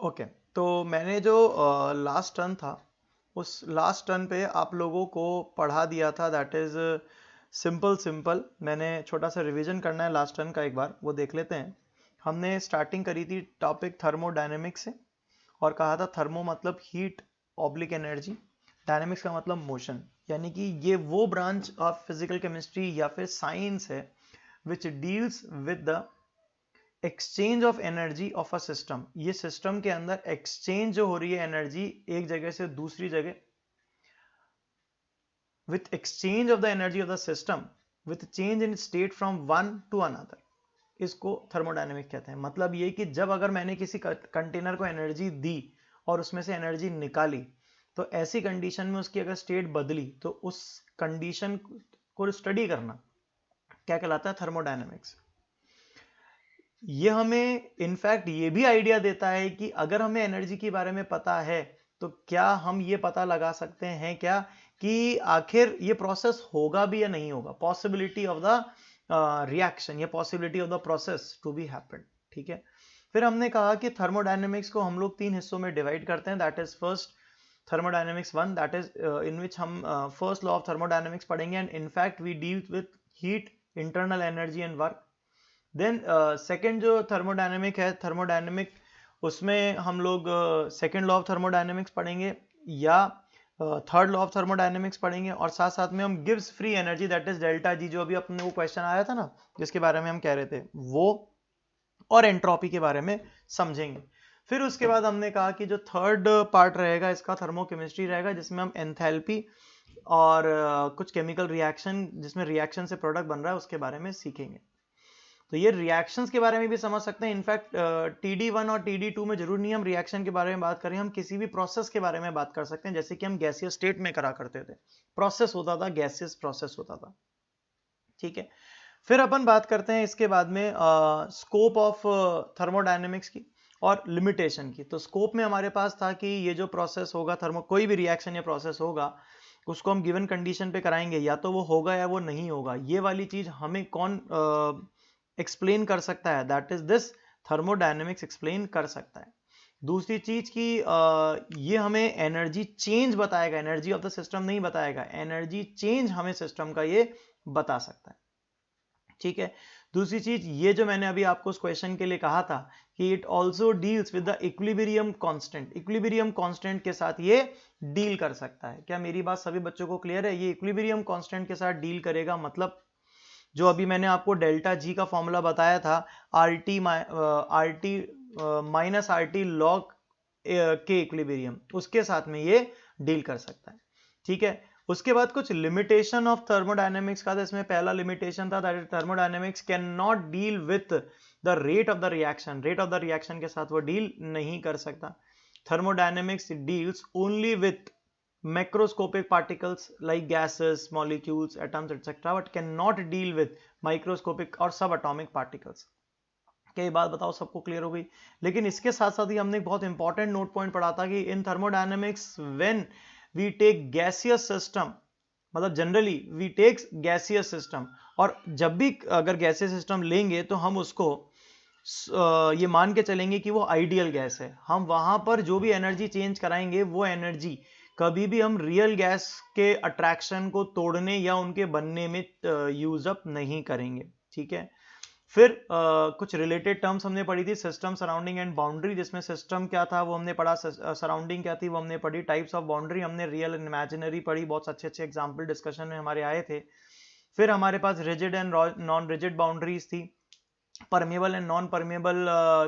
Okay, तो मैंने जो लास्ट टर्न था उस लास्ट टर्न पे आप लोगों को पढ़ा दिया था, दैट इज सिंपल। मैंने छोटा सा रिवीजन करना है लास्ट टर्न का, एक बार वो देख लेते हैं। हमने स्टार्टिंग करी थी टॉपिक थर्मोडायनेमिक्स से, और कहा था थर्मो मतलब हीट ऑब्लिक एनर्जी, डायनेमिक्स का मतलब मोशन, यानी कि ये वो ब्रांच ऑफ फिजिकल केमिस्ट्री या फिर साइंस है which deals with the exchange of energy of a system. ये सिस्टम के अंदर एक्सचेंज जो हो रही है एनर्जी एक जगह से दूसरी जगह, with exchange of the energy of the system with change in state from one two another, इसको थर्मोडायनेमिक कहते हैं। मतलब ये कि जब अगर मैंने किसी कंटेनर को एनर्जी दी और उसमें से एनर्जी निकाली, तो ऐसी कंडीशन में उसकी अगर स्टेट बदली तो उस कंडीशन को स्टडी करना क्या कहलाता है? थर्मोडायनेमिक्स। ये हमें इनफैक्ट ये भी आइडिया देता है कि अगर हमें एनर्जी के बारे में पता है तो क्या हम ये पता लगा सकते हैं क्या कि आखिर ये प्रोसेस होगा भी या नहीं होगा, पॉसिबिलिटी ऑफ द रिएक्शन या possibility of the process to be happened. ठीक है, फिर हमने कहा कि थर्मोडायनेमिक्स को हम लोग 3 हिस्सों में डिवाइड करते हैं, that is first thermodynamics 1, that is in which हम फर्स्ट लॉ ऑफ थर्मोडायनेमिक्स पढ़ेंगे, and in fact we deal with heat, internal energy and work. Then second जो थर्मोडायनेमिक है, थर्मोडायनेमिक, उसमें हम लोग सेकेंड लॉ ऑफ थर्मोडायनेमिक्स पढ़ेंगे या थर्ड लॉ ऑफ थर्मोडायनेमिक्स पढ़ेंगे, और साथ साथ में हम gives free energy that is delta G, जो अभी अपने वो क्वेश्चन आया था ना जिसके बारे में हम कह रहे थे वो, और एंट्रोपी के बारे में समझेंगे। फिर उसके बाद हमने कहा कि जो थर्ड पार्ट रहेगा इसका थर्मोकेमिस्ट्री रहेगा, जिसमें हम एंथैल्पी और कुछ केमिकल रिएक्शन जिसमें रिएक्शन से प्रोडक्ट बन रहा है उसके बारे में सीखेंगे। तो ये रिएक्शंस के बारे में भी समझ सकते हैं। इनफैक्ट TD1 और TD2 में जरूर नहीं हम रिएक्शन के बारे में बात करें, हम किसी भी प्रोसेस के बारे में बात कर सकते हैं, जैसे कि हम गैसियस स्टेट में करा करते थे, प्रोसेस होता था, गैसियस प्रोसेस होता था। ठीक है, फिर अपन बात करते हैं इसके बाद में स्कोप ऑफ थर्मोडायनेमिक्स की और लिमिटेशन की। तो स्कोप में हमारे पास था कि ये जो प्रोसेस होगा, कोई भी रिएक्शन या प्रोसेस होगा, उसको हम गिवन कंडीशन पे कराएंगे, या तो वो होगा या वो नहीं होगा। ये वाली चीज हमें कौन एक्सप्लेन कर सकता है? That is this thermodynamics explain कर सकता है। दूसरी चीज की ये हमें एनर्जी चेंज बताएगा, एनर्जी ऑफ द सिस्टम नहीं बताएगा, एनर्जी चेंज हमें सिस्टम का ये बता सकता है। ठीक है, दूसरी चीज ये जो मैंने अभी आपको उस क्वेश्चन के लिए कहा था कि it also deals with the equilibrium constant, equilibrium constant के साथ ये डील कर सकता है। क्या मेरी बात सभी बच्चों को क्लियर है? ये इक्विलिब्रियम कांस्टेंट के साथ डील करेगा, मतलब जो अभी मैंने आपको डेल्टा जी का फॉर्मूला बताया था, RT माइनस RT लॉग के इक्विलिब्रियम, उसके साथ में ये डील कर सकता है। ठीक है, उसके बाद कुछ लिमिटेशन ऑफ थर्मोडायनेमिक्स का था। इसमें पहला लिमिटेशन था that thermodynamics can not deal with the rate of the reaction, rate of the reaction के साथ वो डील नहीं कर सकता। Thermodynamics deals only with macroscopic particles like gases, molecules, atoms, etc., but cannot deal with microscopic और subatomic particles। क्या ये बात बताओ सबको क्लियर हो गई? लेकिन इसके साथ साथ ही हमने एक बहुत इंपॉर्टेंट नोट पॉइंट पढ़ा था कि in thermodynamics when we take gaseous system, मतलब generally we takes gaseous system, और जब भी अगर गैसियस सिस्टम लेंगे तो हम उसको ये मान के चलेंगे कि वो आइडियल गैस है। हम वहां पर जो भी एनर्जी चेंज कराएंगे वो एनर्जी कभी भी हम रियल गैस के अट्रैक्शन को तोड़ने या उनके बनने में यूज अप नहीं करेंगे। ठीक है, फिर कुछ रिलेटेड टर्म्स हमने पढ़ी थी, सिस्टम, सराउंडिंग एंड बाउंड्री, जिसमें सिस्टम क्या था वो हमने पढ़ा, सराउंडिंग क्या थी वो हमने पढ़ी, टाइप्स ऑफ बाउंड्री हमने रियल एंड इमेजिनरी पढ़ी, बहुत अच्छे अच्छे एग्जाम्पल डिस्कशन में हमारे आए थे। फिर हमारे पास rigid and non rigid boundaries थी, परमेबल एंड नॉन परमेबल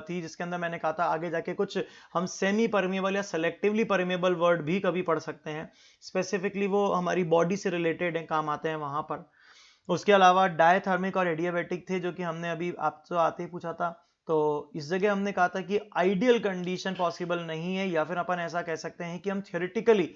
थी, जिसके अंदर मैंने कहा था आगे जाके कुछ हम सेमी परमेबल या सेलेक्टिवली परमेबल वर्ड भी कभी पढ़ सकते हैं, स्पेसिफिकली वो हमारी बॉडी से रिलेटेड है, काम आते हैं वहां पर। उसके अलावा डायथर्मिक और एडियाबैटिक थे, जो कि हमने अभी आपसे आते ही पूछा था। तो इस जगह हमने कहा था कि आइडियल कंडीशन पॉसिबल नहीं है, या फिर अपन ऐसा कह सकते हैं कि हम थियोरेटिकली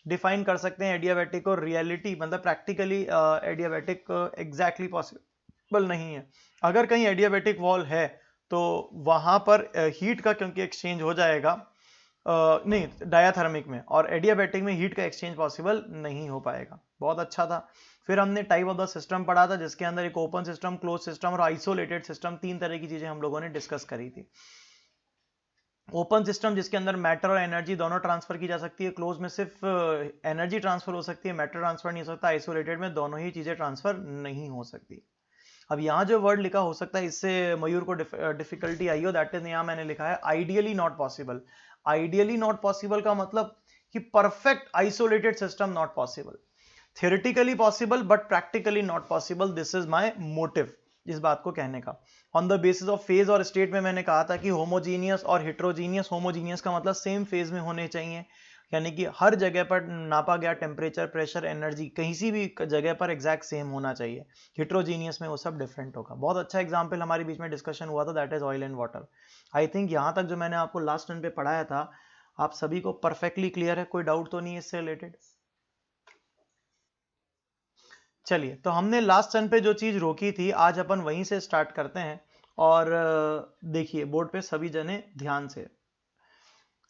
डिफाइन कर सकते हैं एडियाबैटिक, और रियलिटी मतलब प्रैक्टिकली एडियाबैटिक एग्जैक्टली पॉसिबल नहीं है। अगर कहीं एडियाबैटिक वॉल है तो वहां पर हीट का क्योंकि एक्सचेंज हो जाएगा, नहीं डायाथर्मिक में, और एडियाबैटिक में हीट का एक्सचेंज पॉसिबल नहीं हो पाएगा। बहुत अच्छा था। फिर हमने टाइप ऑफ द सिस्टम पढ़ा था, जिसके अंदर एक ओपन सिस्टम, क्लोज सिस्टम और आइसोलेटेड सिस्टम, 3 तरह की चीजें हम लोगों ने डिस्कस करी थी। ओपन सिस्टम जिसके अंदर मैटर और एनर्जी दोनों ट्रांसफर की जा सकती है, क्लोज में सिर्फ एनर्जी ट्रांसफर हो सकती है, मैटर ट्रांसफर नहीं हो सकता, आइसोलेटेड में दोनों ही चीजें ट्रांसफर नहीं हो सकती। अब यहाँ जो वर्ड लिखा हो सकता है इससे मयूर को डिफिकल्टी आई हो, दैट इज यहाँ मैंने लिखा है ideally not possible. Ideally not possible का मतलब कि perfect isolated system not possible, theoretically possible but practically not possible. This is my motive इस बात को कहने का। On the basis of phase और स्टेट में मैंने कहा था कि होमोजीनियस और हेट्रोजीनियस, होमोजीनियस का मतलब सेम फेज में होने चाहिए, यानी कि हर जगह पर नापा गया टेम्परेचर, प्रेशर, एनर्जी कहीं सी भी जगह पर एग्जैक्ट सेम होना चाहिए। हेट्रोजीनियस में वो सब डिफरेंट होगा। बहुत अच्छा एग्जांपल हमारे बीच में डिस्कशन हुआ था, that is oil and water. I think यहां तक जो मैंने आपको लास्ट टर्न पे पढ़ाया था आप सभी को परफेक्टली क्लियर है, कोई डाउट तो नहीं है इससे रिलेटेड? चलिए, तो हमने लास्ट टर्न पे जो चीज रोकी थी आज अपन वहीं से स्टार्ट करते हैं। और देखिए बोर्ड पे सभी जने ध्यान से,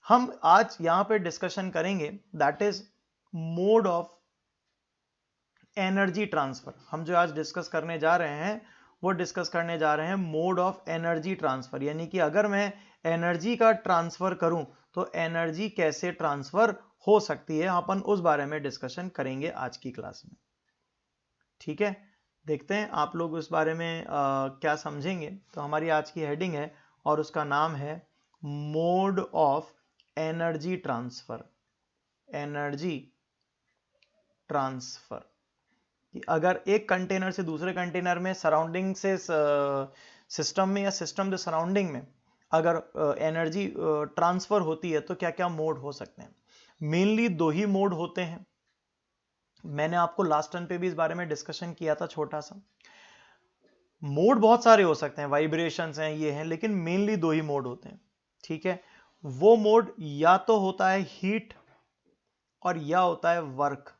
हम आज यहां पे डिस्कशन करेंगे that is mode of energy transfer. हम जो आज डिस्कस करने जा रहे हैं वो डिस्कस करने जा रहे हैं मोड ऑफ एनर्जी ट्रांसफर, यानी कि अगर मैं एनर्जी का ट्रांसफर करूं तो एनर्जी कैसे ट्रांसफर हो सकती है, अपन उस बारे में डिस्कशन करेंगे आज की क्लास में। ठीक है, देखते हैं आप लोग उस बारे में क्या समझेंगे। तो हमारी आज की हेडिंग है और उसका नाम है mode of energy transfer. Energy transfer कि अगर एक कंटेनर से दूसरे कंटेनर में, सराउंडिंग से सिस्टम में, या सिस्टम से सराउंडिंग में अगर एनर्जी ट्रांसफर होती है तो क्या क्या मोड हो सकते हैं। मेनली दो ही मोड होते हैं, मैंने आपको लास्ट टर्न पे भी इस बारे में डिस्कशन किया था छोटा सा। मोड बहुत सारे हो सकते हैं, वाइब्रेशंस हैं, ये हैं, लेकिन मेनली दो ही मोड होते हैं। ठीक है, वो मोड या तो होता है हीट और या होता है वर्क।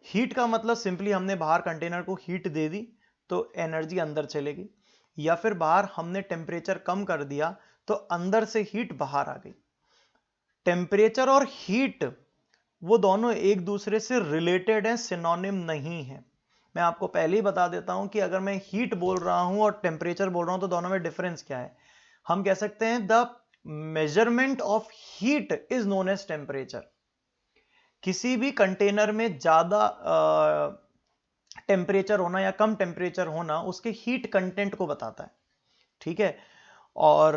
हीट का मतलब सिंपली हमने बाहर कंटेनर को हीट दे दी तो एनर्जी अंदर चलेगी, या फिर बाहर हमने टेम्परेचर कम कर दिया तो अंदर से हीट बाहर आ गई। टेम्परेचर और हीट वो दोनों एक दूसरे से रिलेटेड हैं, सिनोनिम नहीं है। मैं आपको पहले ही बता देता हूं कि अगर मैं हीट बोल रहा हूं और टेम्परेचर बोल रहा हूं तो दोनों में डिफरेंस क्या है। हम कह सकते हैं the measurement of heat is known as temperature. किसी भी कंटेनर में ज्यादा टेम्परेचर होना या कम टेम्परेचर होना उसके हीट कंटेंट को बताता है। ठीक है, और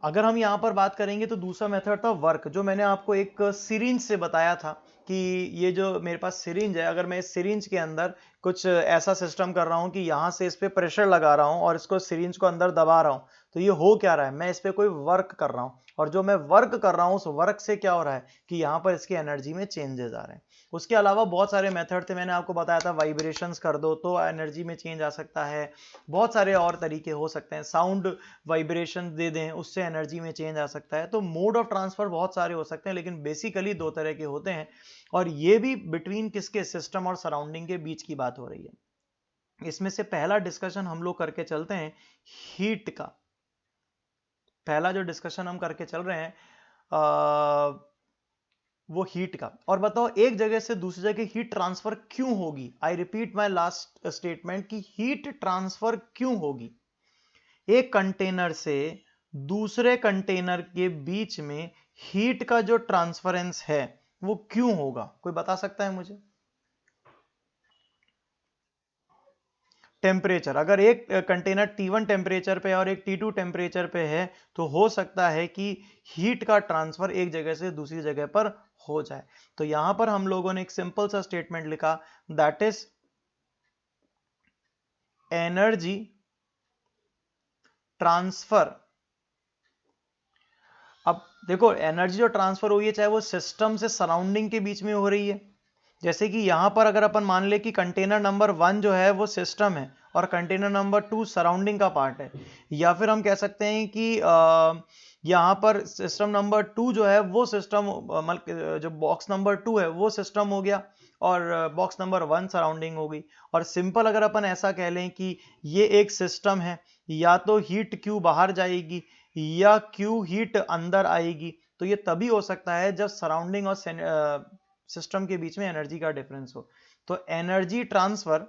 अगर हम यहां पर बात करेंगे तो दूसरा मेथड था वर्क, जो मैंने आपको एक सिरिंज से बताया था कि ये जो मेरे पास सिरिंज है, अगर मैं इस सिरिंज के अंदर कुछ ऐसा सिस्टम कर रहा हूं कि यहां से इस पे प्रेशर लगा रहा हूं और इसको सिरिंज को अंदर दबा रहा हूं, तो ये हो क्या रहा है, मैं इस पे कोई वर्क कर रहा हूं, और जो मैं वर्क कर रहा हूं उस वर्क से क्या हो रहा है कि यहां पर इसकी एनर्जी में चेंजेस आ रहे हैं। उसके अलावा बहुत सारे मेथड थे, मैंने आपको बताया था वाइब्रेशंस कर दो तो एनर्जी में चेंज आ सकता है, बहुत सारे और तरीके हो सकते हैं, साउंड वाइब्रेशन दे दें उससे एनर्जी में चेंज आ सकता है। तो मोड ऑफ ट्रांसफर बहुत सारे हो सकते हैं, लेकिन बेसिकली दो तरह के होते हैं, और ये भी बिटवीन किसके, सिस्टम और सराउंडिंग के बीच की बात हो रही है। इसमें से पहला डिस्कशन हम लोग करके चलते हैं हीट का। पहला जो डिस्कशन हम करके चल रहे हैं वो हीट का। और बताओ एक जगह से दूसरी जगह हीट ट्रांसफर क्यों होगी। I repeat my last statement कि हीट ट्रांसफर क्यों होगी। एक कंटेनर से दूसरे कंटेनर के बीच में हीट का जो ट्रांसफरेंस है वो क्यों होगा, कोई बता सकता है मुझे? टेम्परेचर, अगर एक कंटेनर T1 टेम्परेचर पे और एक T2 टेम्परेचर पे है तो हो सकता है कि हीट का ट्रांसफर एक जगह से दूसरी जगह पर हो जाए। तो यहां पर हम लोगों ने एक सिंपल सा स्टेटमेंट लिखा, दैट इज एनर्जी ट्रांसफर। अब देखो एनर्जी जो ट्रांसफर हुई है चाहे वो सिस्टम से सराउंडिंग के बीच में हो रही है, जैसे कि यहां पर अगर अपन मान ले कि कंटेनर नंबर 1 जो है वो सिस्टम है और कंटेनर नंबर 2 सराउंडिंग का पार्ट है, या फिर हम कह सकते हैं कि यहां पर सिस्टम नंबर 2 जो है वो सिस्टम, जो बॉक्स नंबर 2 है वो सिस्टम हो गया और बॉक्स नंबर 1 सराउंडिंग हो गई। और सिंपल अगर अपन ऐसा कह लें कि ये एक सिस्टम है, या तो हीट क्यू बाहर जाएगी या क्यू हीट अंदर आएगी, तो ये तभी हो सकता है जब सराउंडिंग और सिस्टम के बीच में एनर्जी का डिफरेंस हो। तो energy transfer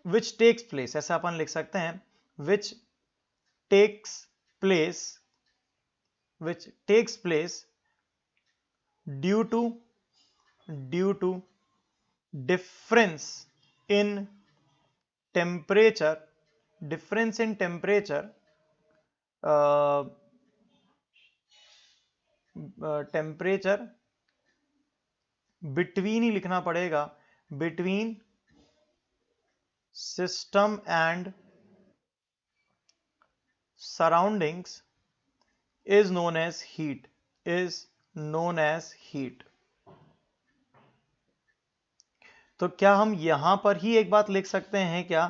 which takes place, ऐसा अपन लिख सकते हैं, which takes place due to difference in temperature uh, temperature between ही लिखना पड़ेगा, between system and surroundings is known as heat. तो क्या हम यहां पर ही एक बात लिख सकते हैं क्या?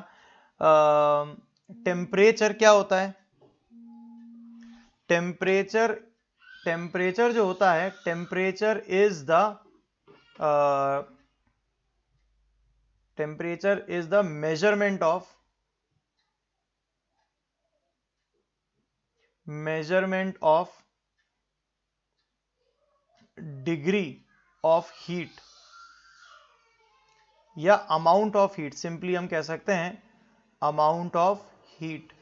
टेम्परेचर क्या होता है? टेम्परेचर जो होता है, temperature is the measurement of degree of heat या अमाउंट ऑफ हीट. सिंपली हम कह सकते हैं अमाउंट ऑफ हीट.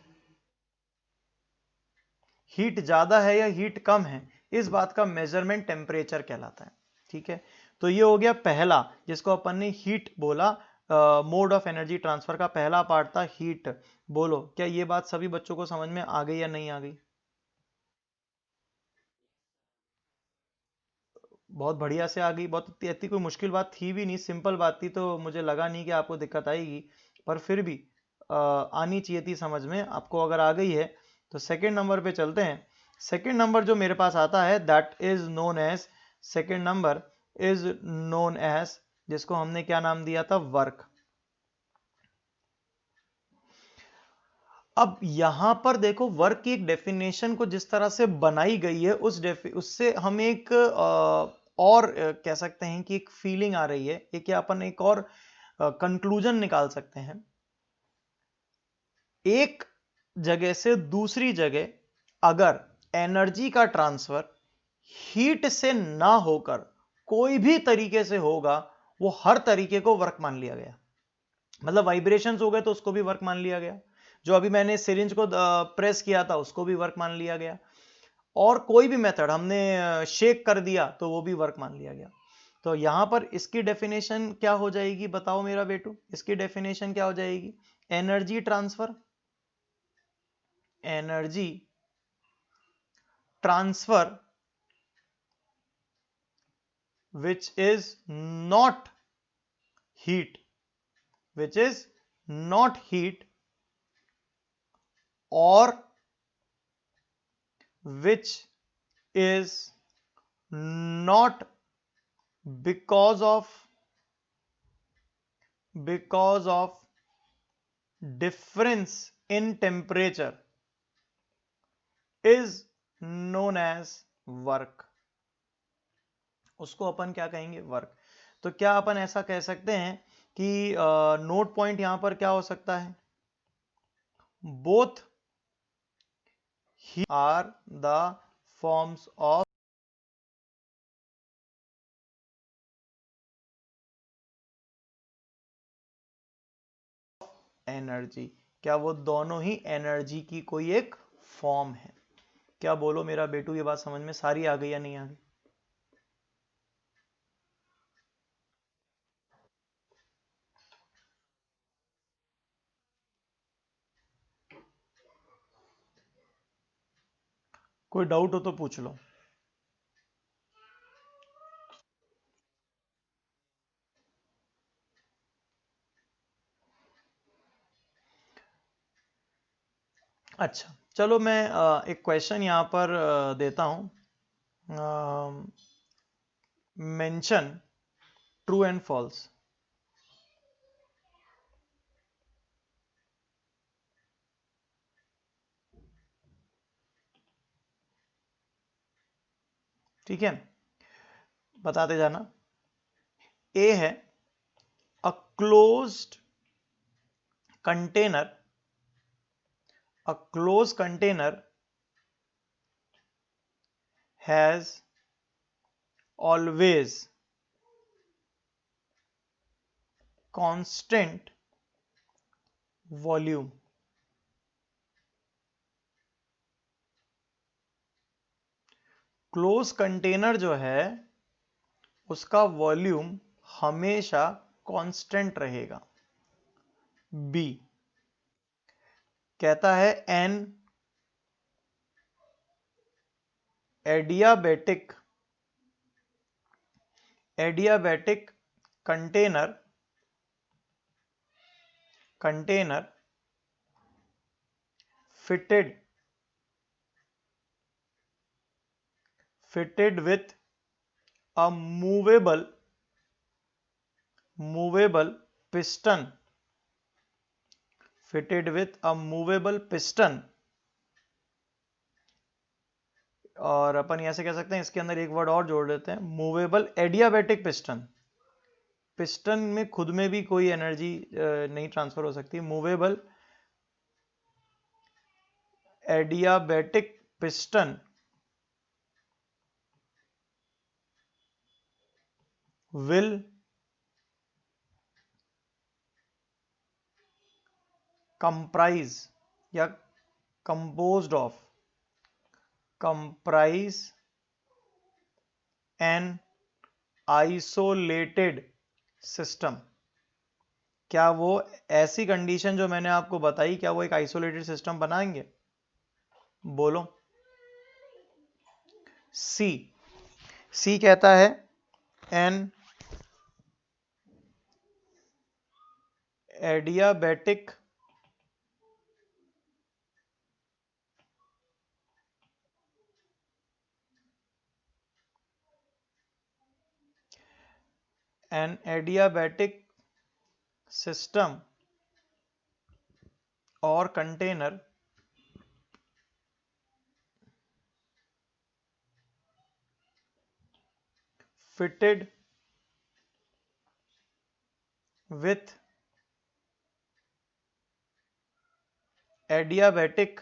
हीट ज्यादा है या हीट कम है, इस बात का मेजरमेंट टेम्परेचर कहलाता है. ठीक है, तो ये हो गया पहला, जिसको अपन ने हीट बोला. मोड ऑफ एनर्जी ट्रांसफर का पहला पार्ट था हीट. बोलो, क्या ये बात सभी बच्चों को समझ में आ गई या नहीं आ गई? बहुत बढ़िया से आ गई. बहुत इतनी कोई मुश्किल बात थी भी नहीं, सिंपल बात थी, तो मुझे लगा नहीं कि आपको दिक्कत आएगी, पर फिर भी आनी चाहिए थी समझ में. आपको अगर आ गई है तो सेकंड नंबर पे चलते हैं. सेकंड नंबर जो मेरे पास आता है, that is known as, second number is known as, जिसको हमने क्या नाम दिया था? वर्क. अब यहां पर देखो, वर्क की एक डेफिनेशन को जिस तरह से बनाई गई है, उससे हम एक और कह सकते हैं कि एक फीलिंग आ रही है, एक या अपन एक और कंक्लूजन निकाल सकते हैं. एक जगह से दूसरी जगह अगर एनर्जी का ट्रांसफर हीट से ना होकर कोई भी तरीके से होगा, वो हर तरीके को वर्क मान लिया गया. मतलब वाइब्रेशंस हो गए तो उसको भी वर्क मान लिया गया. जो अभी मैंने सिरिंज को प्रेस किया था, उसको भी वर्क मान लिया गया. और कोई भी मेथड हमने शेक कर दिया तो वो भी वर्क मान लिया गया. तो यहां पर इसकी डेफिनेशन क्या हो जाएगी? बताओ मेरा बेटू, इसकी डेफिनेशन क्या हो जाएगी? Energy transfer which is not heat or which is not because of difference in temperature is known as work. उसको अपन क्या कहेंगे? वर्क. तो क्या अपन ऐसा कह सकते हैं कि नोट पॉइंट यहां पर क्या हो सकता है? Both are the forms of energy. क्या वो दोनों ही एनर्जी की कोई एक फॉर्म है? क्या बोलो मेरा बेटू, ये बात समझ में सारी आ गई या नहीं आ गई? कोई डाउट हो तो पूछ लो. अच्छा, चलो मैं एक क्वेश्चन यहां पर देता हूं. Mention true and false. ठीक है, बताते जाना. ए है, a closed container has always constant volume. Close container जो है उसका वॉल्यूम हमेशा कांस्टेंट रहेगा। बी कहता है an adiabatic container fitted with a movable piston, और अपन ऐसे कह सकते हैं, इसके अंदर एक वर्ड और जोड़ देते हैं, मूवेबल एडियाबेटिक पिस्टन में खुद में भी कोई एनर्जी नहीं ट्रांसफर हो सकती। Movable adiabatic piston will comprise या composed of an isolated system। क्या वो ऐसी कंडीशन जो मैंने आपको बताई, क्या वो एक आइसोलेटेड सिस्टम बनाएंगे? बोलो। सी कहता है एन एडियाबेटिक सिस्टम और container fitted with adiabatic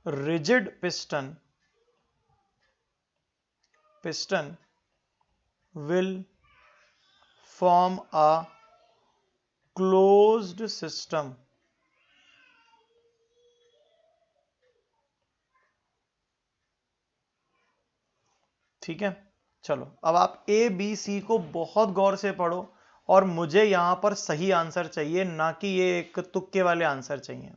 rigid piston will form a closed system। ठीक है, चलो अब आप ए बी सी को बहुत गौर से पढ़ो, और मुझे यहां पर सही आंसर चाहिए, ना कि ये एक तुक्के वाले आंसर चाहिए।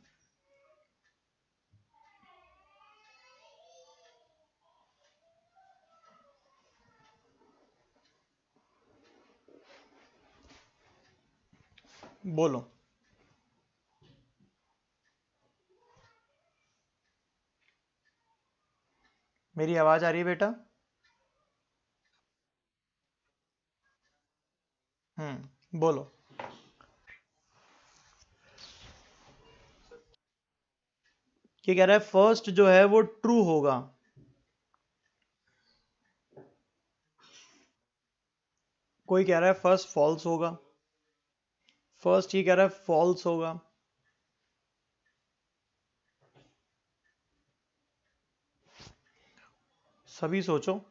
बोलो। मेरी आवाज आ रही है बेटा? बोलो। ये कह रहा है फर्स्ट जो है वो ट्रू होगा, कोई कह रहा है फर्स्ट फॉल्स होगा, फर्स्ट ये कह रहा है फॉल्स होगा। सभी सोचो।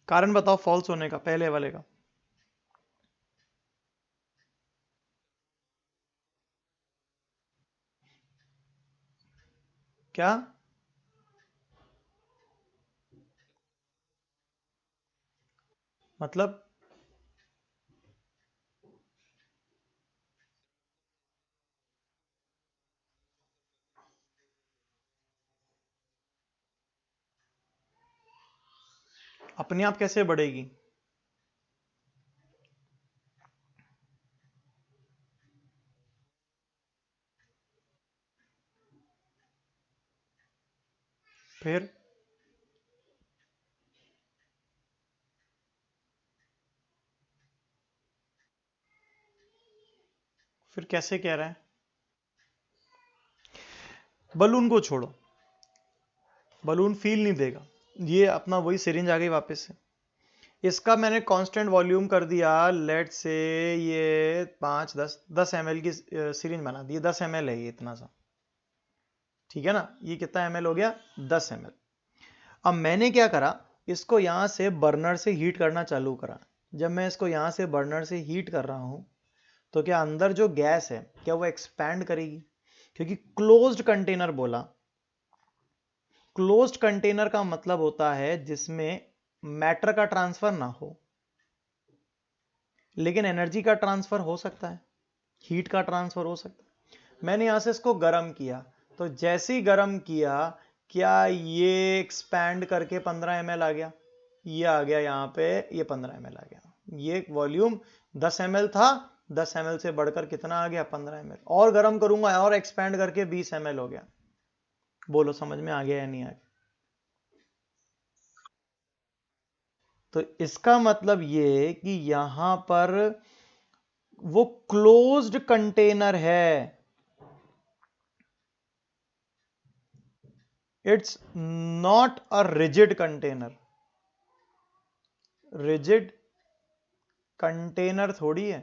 कारण बताओ फॉल्स होने का, पहले वाले का। क्या मतलब? अपने आप कैसे बढ़ेगी? फिर कैसे कह रहा है? बलून को छोड़ो, बलून फील नहीं देगा। ये अपना वही सिरिंज आ गई वापस से। इसका मैंने कांस्टेंट वॉल्यूम कर दिया, लेट से ये 5 10 10 ml की सिरिंज बना दी, 10 ml है ये, इतना सा। ठीक है ना, ये कितना ml हो गया, 10 ml। अब मैंने क्या करा, इसको यहां से बर्नर से हीट करना चालू करा। जब मैं इसको यहां से बर्नर से हीट कर रहा हूं तो क्या अंदर जो गैस है क्या वो एक्सपैंड करेगी, क्योंकि क्लोज्ड कंटेनर बोला। क्लोज्ड कंटेनर का मतलब होता है जिसमें मैटर का ट्रांसफर ना हो, लेकिन एनर्जी का ट्रांसफर हो सकता है, हीट का ट्रांसफर हो सकता है। मैंने यहां से इसको गर्म किया, तो जैसे ही गर्म किया, क्या ये एक्सपैंड करके 15 ml आ गया, ये आ गया यहां पे, ये 15 ml आ गया। ये वॉल्यूम 10 ml था, 10 ml से बढ़कर कितना आ गया, 15 ml। और गर्म करूंगा और एक्सपैंड करके 20 ml हो गया। बोलो समझ में आ गया या नहीं आ गया? तो इसका मतलब ये कि यहां पर वो क्लोज्ड कंटेनर है, it's not a rigid container. Rigid container थोड़ी है।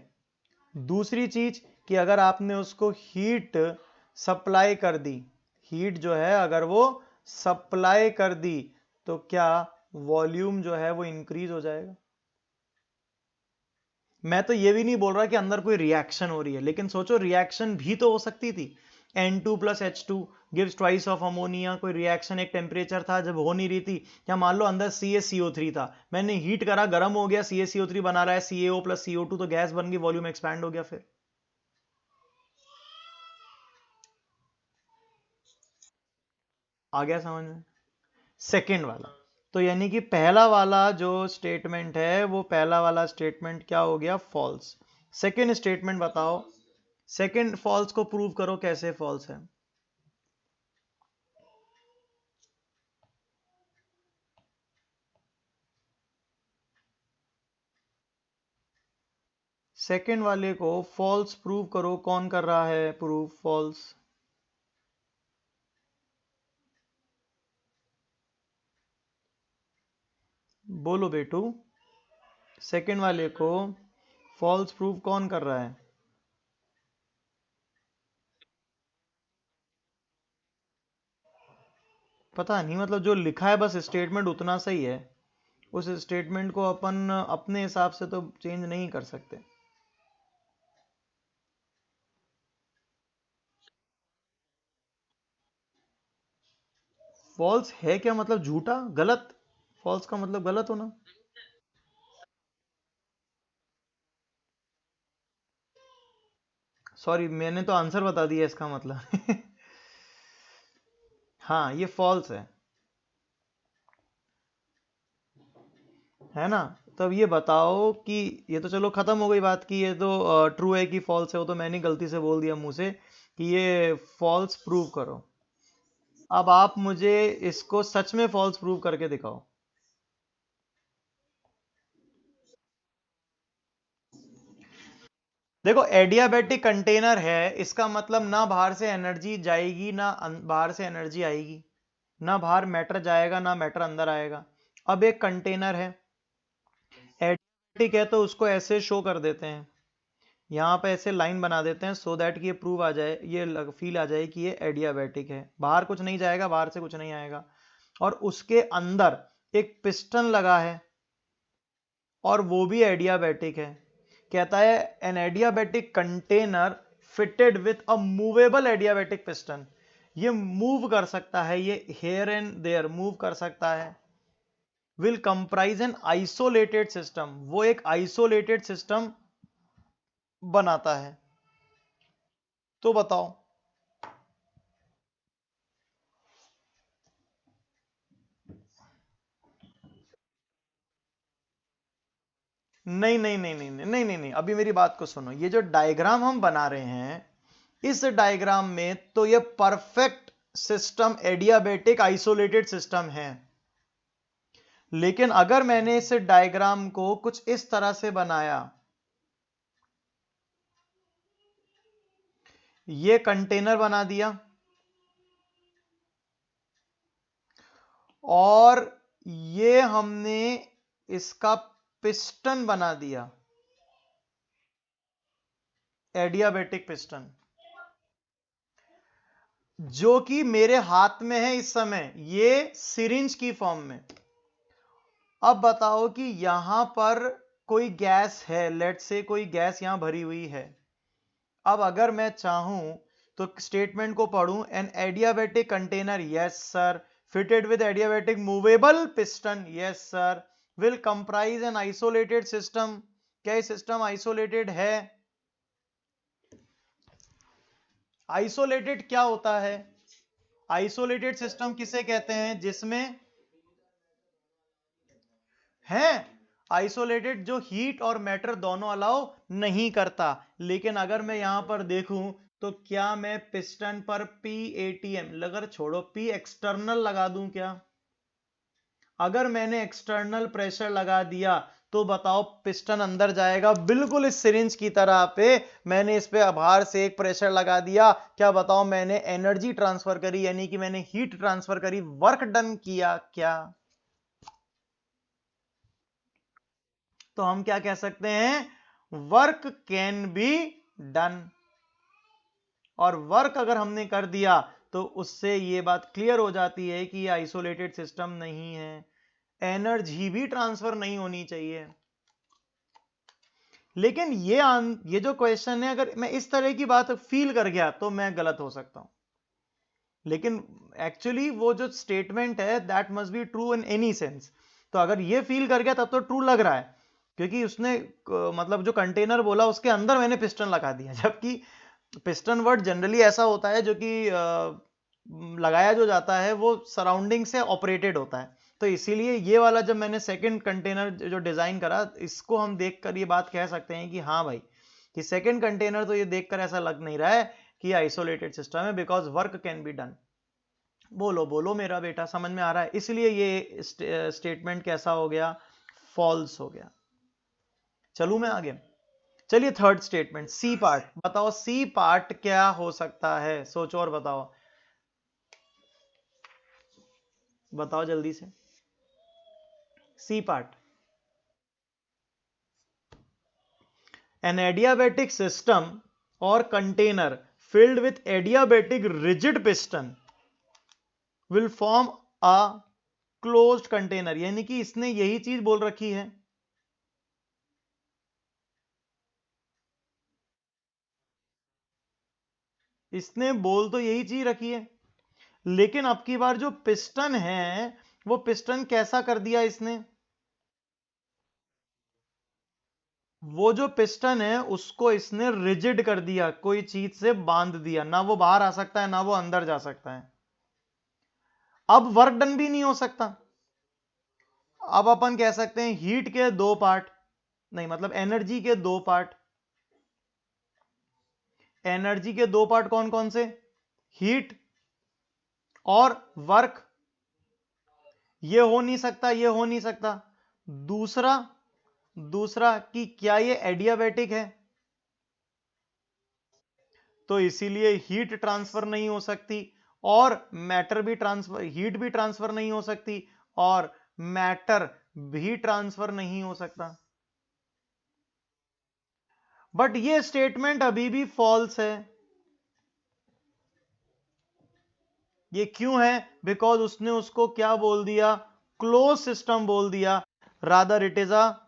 दूसरी चीज कि अगर आपने उसको हीट सप्लाई कर दी, हीट जो है अगर वो सप्लाई कर दी, तो क्या वॉल्यूम जो है वो इंक्रीज हो जाएगा। मैं तो ये भी नहीं बोल रहा कि अंदर कोई रिएक्शन हो रही है, लेकिन सोचो रिएक्शन भी तो हो सकती थी। N2 plus H2 gives twice of ammonia, कोई रिएक्शन एक टेम्परेचर था जब हो नहीं रही थी। या मान लो अंदर CaCO3 था, मैंने हीट करा, गर्म हो गया, CaCO3 बना रहा है, CaO प्लस CO2, तो गैस बन गई, वॉल्यूम एक्सपैंड हो गया। फिर आ गया समझ में? सेकेंड वाला, तो यानी कि पहला वाला जो स्टेटमेंट है वो पहला वाला स्टेटमेंट क्या हो गया, फॉल्स। सेकेंड स्टेटमेंट बताओ, सेकेंड फॉल्स को प्रूव करो, कैसे फॉल्स है। सेकेंड वाले को फॉल्स प्रूव करो, कौन कर रहा है प्रूव फॉल्स? बोलो बेटू, सेकेंड वाले को फॉल्स प्रूव कौन कर रहा है? पता नहीं, मतलब जो लिखा है बस स्टेटमेंट उतना सही है, उस स्टेटमेंट को अपन अपने हिसाब से तो चेंज नहीं कर सकते। फॉल्स है क्या मतलब झूठा, गलत? फॉल्स का मतलब गलत होना। सॉरी, मैंने तो आंसर बता दिया इसका मतलब। हाँ, ये फॉल्स है ना। तो अब ये बताओ कि ये तो चलो खत्म हो गई बात की, ये तो ट्रू है कि फॉल्स है, वो तो मैंने गलती से बोल दिया मुंह से कि ये फॉल्स प्रूव करो। अब आप मुझे इसको सच में फॉल्स प्रूव करके दिखाओ। देखो, एडियाबैटिक कंटेनर है, इसका मतलब ना बाहर से एनर्जी जाएगी ना बाहर से एनर्जी आएगी, ना बाहर मैटर जाएगा ना मैटर अंदर आएगा। अब एक कंटेनर है, एडियाबैटिक है, तो उसको ऐसे शो कर देते हैं, यहाँ पे ऐसे लाइन बना देते हैं सो दैट कि ये प्रूव आ जाए, ये फील आ जाए कि ये एडियाबैटिक है, बाहर कुछ नहीं जाएगा, बाहर से कुछ नहीं आएगा। और उसके अंदर एक पिस्टन लगा है और वो भी एडियाबैटिक है। कहता है an adiabatic container fitted with a movable adiabatic piston, ये मूव कर सकता है, ये हेयर एंड देयर मूव कर सकता है। Will comprise an isolated system, वो एक आइसोलेटेड सिस्टम बनाता है। तो बताओ। नहीं नहीं नहीं नहीं नहीं नहीं नहीं नहीं, अभी मेरी बात को सुनो। ये जो डायग्राम हम बना रहे हैं, इस डायग्राम में तो ये perfect system adiabatic isolated system है। लेकिन अगर मैंने इस डायग्राम को कुछ इस तरह से बनाया, ये कंटेनर बना दिया और ये हमने इसका पिस्टन बना दिया, एडियाबेटिक पिस्टन। जो कि मेरे हाथ में है इस समय, ये सिरिंज की फॉर्म में। अब बताओ कि यहां पर कोई गैस है, लेट से कोई गैस यहां भरी हुई है। अब अगर मैं चाहूं तो स्टेटमेंट को पढ़ूं, an adiabatic container, yes sir, fitted with adiabatic movable piston, yes sir, will comprise an isolated system. क्या ये सिस्टम आइसोलेटेड है? आइसोलेटेड क्या होता है? आइसोलेटेड सिस्टम किसे कहते हैं? जिसमें है आइसोलेटेड, जो हीट और मैटर दोनों अलाउ नहीं करता। लेकिन अगर मैं यहां पर देखूं तो क्या मैं पिस्टन पर पी एटीएम लगर छोड़ो पी एक्सटर्नल लगा दूं क्या? अगर मैंने एक्सटर्नल प्रेशर लगा दिया तो बताओ पिस्टन अंदर जाएगा? बिल्कुल इस सिरिंज की तरह पे मैंने इस पे बाहर से एक प्रेशर लगा दिया, क्या बताओ मैंने एनर्जी ट्रांसफर करी, यानी कि मैंने हीट ट्रांसफर करी, वर्क डन किया क्या? तो हम क्या कह सकते हैं? Work can be done. और वर्क अगर हमने कर दिया तो उससे ये बात क्लियर हो जाती है कि ये आइसोलेटेड सिस्टम नहीं है, एनर्जी भी ट्रांसफर नहीं होनी चाहिए। लेकिन ये जो क्वेश्चन है, अगर मैं इस तरह की बात फील कर गया तो मैं गलत हो सकता हूं। लेकिन एक्चुअली वो जो स्टेटमेंट है that must be true in any sense. तो अगर ये फील कर गया तब तो ट्रू लग रहा है, क्योंकि उसने मतलब जो कंटेनर बोला उसके अंदर मैंने पिस्टन लगा दिया, जबकि पिस्टन वर्ड जनरली ऐसा होता है जो कि लगाया जो जाता है वो सराउंडिंग से ऑपरेटेड होता है। तो इसीलिए ये वाला जब मैंने सेकंड कंटेनर जो डिजाइन करा, इसको हम देखकर ये बात कह सकते हैं कि हाँ भाई, कि सेकंड कंटेनर तो ये देखकर ऐसा लग नहीं रहा है कि आइसोलेटेड सिस्टम है, because work can be done. बोलो बोलो मेरा बेटा, समझ में आ रहा है? इसलिए ये स्टेटमेंट कैसा हो गया? फॉल्स हो गया। चलूं मैं आगे? चलिए थर्ड स्टेटमेंट, सी पार्ट। बताओ सी पार्ट क्या हो सकता है? सोचो और बताओ, बताओ जल्दी से। C part, an adiabatic system और container filled with adiabatic rigid piston will form a closed container। यानी कि इसने यही चीज बोल रखी है, इसने बोल तो यही चीज रखी है, लेकिन अब की बार जो पिस्टन है वो पिस्टन कैसा कर दिया इसने? वो जो पिस्टन है उसको इसने रिजिड कर दिया, कोई चीज से बांध दिया, ना वो बाहर आ सकता है ना वो अंदर जा सकता है। अब वर्क डन भी नहीं हो सकता। अब अपन कह सकते हैं हीट के दो पार्ट, नहीं मतलब एनर्जी के दो पार्ट। एनर्जी के दो पार्ट कौन कौन से? हीट और वर्क। ये हो नहीं सकता, ये हो नहीं सकता। दूसरा, दूसरा कि क्या ये एडियाबेटिक है? तो इसीलिए हीट ट्रांसफर नहीं हो सकती, और मैटर भी ट्रांसफर, हीट भी ट्रांसफर नहीं हो सकती, और मैटर भी ट्रांसफर नहीं हो सकता। बट ये स्टेटमेंट अभी भी फॉल्स है। ये क्यों है? बिकॉज उसने उसको क्या बोल दिया? क्लोज सिस्टम बोल दिया। Rather it is a,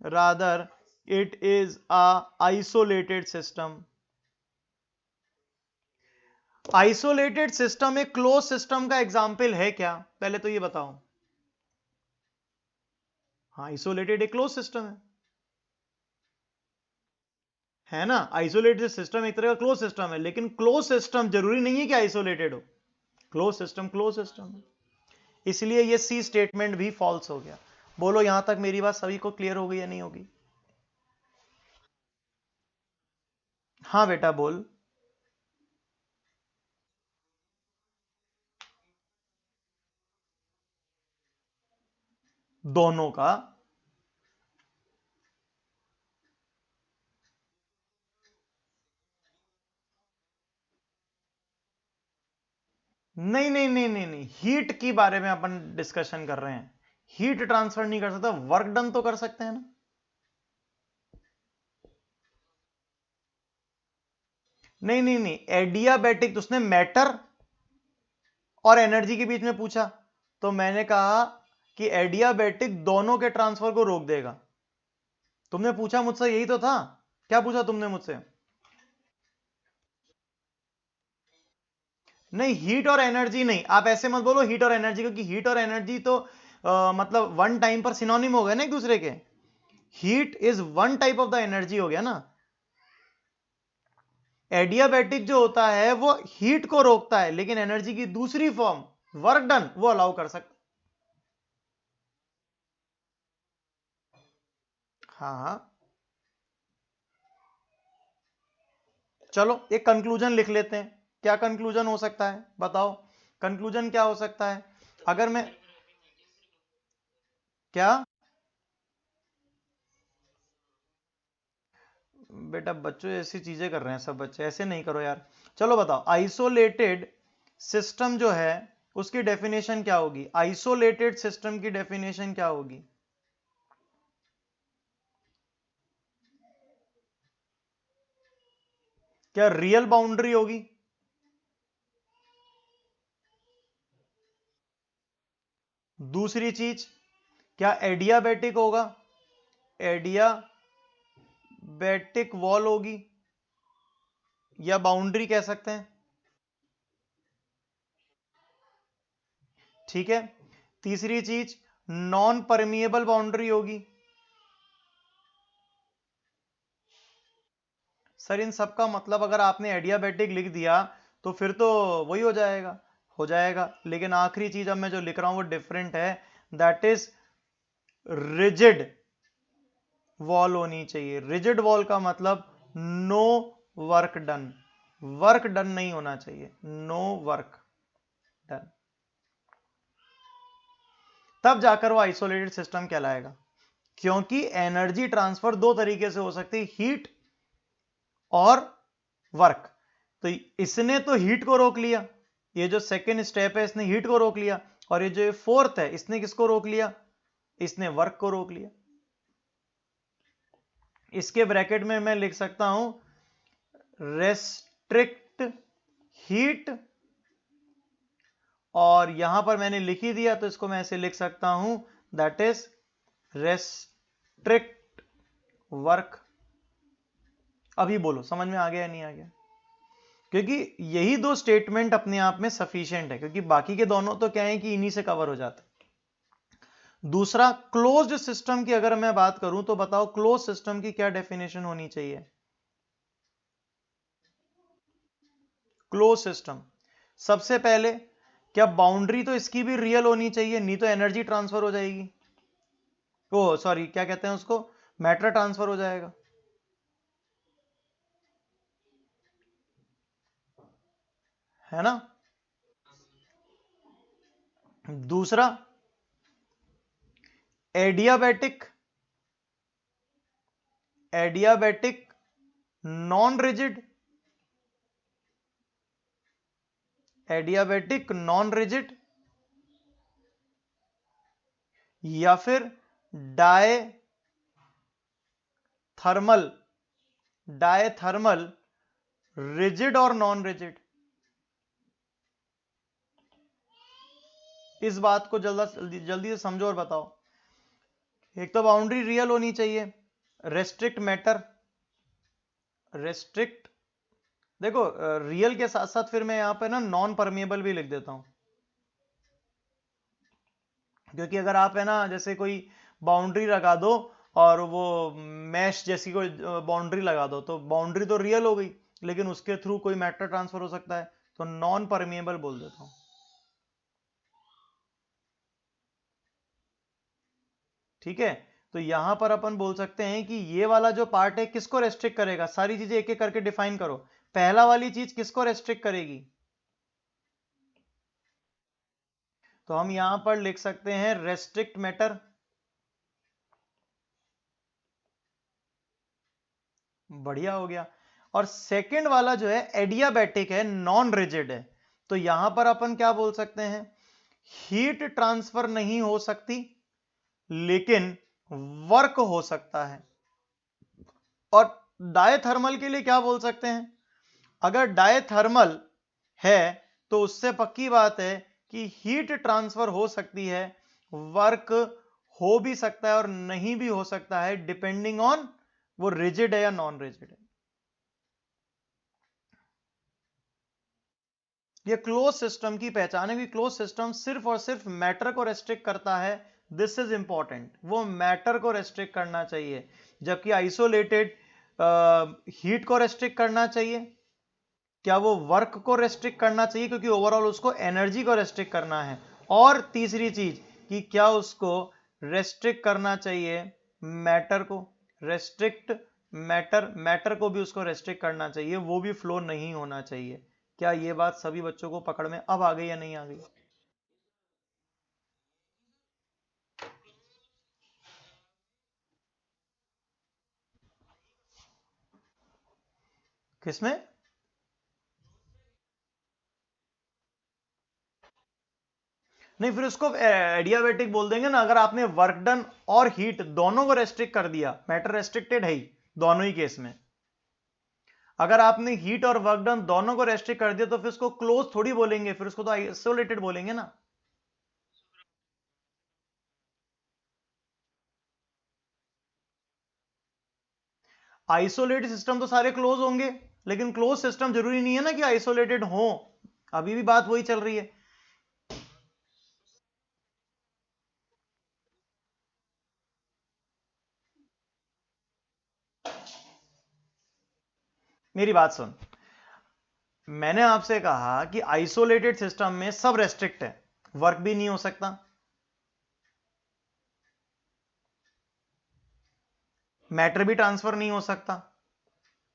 rather it is a isolated system. Isolated system एक क्लोज सिस्टम का एग्जाम्पल है क्या? पहले तो ये बताओ। हाँ, आइसोलेटेड एक क्लोज सिस्टम है ना? आइसोलेटेड सिस्टम एक तरह का क्लोज सिस्टम है, लेकिन क्लोज सिस्टम जरूरी नहीं है कि आइसोलेटेड हो। क्लोज सिस्टम है, इसलिए ये सी स्टेटमेंट भी फॉल्स हो गया। बोलो यहां तक मेरी बात सभी को क्लियर हो गई या नहीं होगी? हाँ बेटा बोल। दोनों का? नहीं नहीं नहीं नहीं नहीं, हीट की बारे में अपन डिस्कशन कर रहे हैं। हीट ट्रांसफर नहीं कर सकता, वर्क डन तो कर सकते हैं ना? नहीं नहीं नहीं, एडियाबैटिक तो उसने मैटर और एनर्जी के बीच में पूछा, तो मैंने कहा कि एडियाबैटिक दोनों के ट्रांसफर को रोक देगा। तुमने पूछा मुझसे यही तो था, क्या पूछा तुमने मुझसे? नहीं, हीट और एनर्जी नहीं, आप ऐसे मत बोलो हीट और एनर्जी, क्योंकि हीट और एनर्जी तो मतलब वन टाइम पर सिनोनिम हो गए ना एक दूसरे के। Heat is one type of the energy हो गया ना। एडियाबैटिक जो होता है वो हीट को रोकता है, लेकिन एनर्जी की दूसरी फॉर्म वर्क डन वो अलाउ कर सकता। हाँ हाँ, चलो एक कंक्लूजन लिख लेते हैं। क्या कंक्लूजन हो सकता है बताओ? कंक्लूजन क्या हो सकता है अगर मैं, क्या? बेटा बच्चों ऐसी चीजें कर रहे हैं सब बच्चे, ऐसे नहीं करो यार। चलो बताओ, आइसोलेटेड सिस्टम जो है उसकी डेफिनेशन क्या होगी? आइसोलेटेड सिस्टम की डेफिनेशन क्या होगी? क्या रियल बाउंड्री होगी? दूसरी चीज, क्या एडियाबैटिक होगा? एडियाबैटिक वॉल होगी, या बाउंड्री कह सकते हैं। ठीक है। तीसरी चीज, नॉन परमिएबल बाउंड्री होगी। सर इन सब का मतलब अगर आपने एडियाबैटिक लिख दिया तो फिर तो वही हो जाएगा, लेकिन आखिरी चीज अब मैं जो लिख रहा हूं वो डिफरेंट है। दैट इज रिजिड वॉल होनी चाहिए। रिजिड वॉल का मतलब no work done, work done नहीं होना चाहिए, नो वर्क डन, तब जाकर वो आइसोलेटेड सिस्टम कहलाएगा। क्योंकि एनर्जी ट्रांसफर दो तरीके से हो सकती है, हीट और वर्क। तो इसने तो हीट को रोक लिया, ये जो सेकेंड स्टेप है इसने हीट को रोक लिया, और ये जो फोर्थ है इसने किसको रोक लिया? इसने वर्क को रोक लिया। इसके ब्रैकेट में मैं लिख सकता हूं रेस्ट्रिक्ट हीट, और यहां पर मैंने लिख ही दिया तो इसको मैं ऐसे लिख सकता हूं, दैट इज रेस्ट्रिक्ट वर्क। अभी बोलो समझ में आ गया या नहीं आ गया? क्योंकि यही दो स्टेटमेंट अपने आप में सफिशिएंट है, क्योंकि बाकी के दोनों तो क्या है कि इन्हीं से कवर हो जाता है। दूसरा, क्लोज्ड सिस्टम की अगर मैं बात करूं तो बताओ क्लोज सिस्टम की क्या डेफिनेशन होनी चाहिए? क्लोज सिस्टम, सबसे पहले क्या बाउंड्री तो इसकी भी रियल होनी चाहिए, नहीं तो एनर्जी ट्रांसफर हो जाएगी। ओ सॉरी, क्या कहते हैं उसको, मैटर ट्रांसफर हो जाएगा, है ना। दूसरा, adiabatic, adiabatic non rigid, adiabatic non rigid, या फिर डाय थर्मल, डायथर्मल रिजिड और नॉन रिजिड। इस बात को जल्दी जल्दी से समझो और बताओ। एक तो बाउंड्री रियल होनी चाहिए, रेस्ट्रिक्ट मैटर, रेस्ट्रिक्ट, देखो रियल के साथ साथ फिर मैं यहां पे ना नॉन परमिएबल भी लिख देता हूं, क्योंकि अगर आप है ना जैसे कोई बाउंड्री लगा दो और वो मैश जैसी कोई बाउंड्री लगा दो, तो बाउंड्री तो रियल हो गई, लेकिन उसके थ्रू कोई मैटर ट्रांसफर हो सकता है, तो नॉन परमिएबल बोल देता हूं। ठीक है, तो यहां पर अपन बोल सकते हैं कि ये वाला जो पार्ट है किसको रेस्ट्रिक्ट करेगा, सारी चीजें एक एक करके डिफाइन करो। पहला वाली चीज किसको रेस्ट्रिक्ट करेगी? तो हम यहां पर लिख सकते हैं रेस्ट्रिक्ट मैटर, बढ़िया हो गया। और सेकंड वाला जो है एडियाबैटिक है, नॉन रिजिड है, तो यहां पर अपन क्या बोल सकते हैं, हीट ट्रांसफर नहीं हो सकती लेकिन वर्क हो सकता है। और डायथर्मल के लिए क्या बोल सकते हैं, अगर डायथर्मल है तो उससे पक्की बात है कि हीट ट्रांसफर हो सकती है, वर्क हो भी सकता है और नहीं भी हो सकता है, डिपेंडिंग ऑन वो रिजिड है या नॉन रिजिड है। ये क्लोज सिस्टम की पहचान है कि क्लोज सिस्टम सिर्फ और सिर्फ मैटर को रेस्ट्रिक्ट करता है। दिस इज इंपॉर्टेंट, वो मैटर को रेस्ट्रिक्ट करना चाहिए, जबकि आइसोलेटेड हीट को रेस्ट्रिक्ट करना चाहिए। क्या वो वर्क को रेस्ट्रिक्ट करना चाहिए, क्योंकि ओवरऑल उसको एनर्जी को रेस्ट्रिक्ट करना है। और तीसरी चीज कि क्या उसको रेस्ट्रिक्ट करना चाहिए मैटर को, रेस्ट्रिक्ट मैटर को भी उसको रेस्ट्रिक्ट करना चाहिए, वो भी फ्लो नहीं होना चाहिए। क्या ये बात सभी बच्चों को पकड़ में अब आ गई या नहीं आ गई? किसमें? नहीं, फिर उसको एडियाबेटिक बोल देंगे ना। अगर आपने वर्क डन और हीट दोनों को रेस्ट्रिक्ट कर दिया, मैटर रेस्ट्रिक्टेड है ही दोनों ही केस में, अगर आपने हीट और वर्क डन दोनों को रेस्ट्रिक्ट कर दिया तो फिर उसको क्लोज थोड़ी बोलेंगे, फिर उसको तो आइसोलेटेड बोलेंगे ना। आइसोलेटेड सिस्टम तो सारे क्लोज होंगे, लेकिन क्लोज सिस्टम जरूरी नहीं है ना कि आइसोलेटेड हो। अभी भी बात वही चल रही है। मेरी बात सुन, मैंने आपसे कहा कि आइसोलेटेड सिस्टम में सब रेस्ट्रिक्ट है, वर्क भी नहीं हो सकता, मैटर भी ट्रांसफर नहीं हो सकता,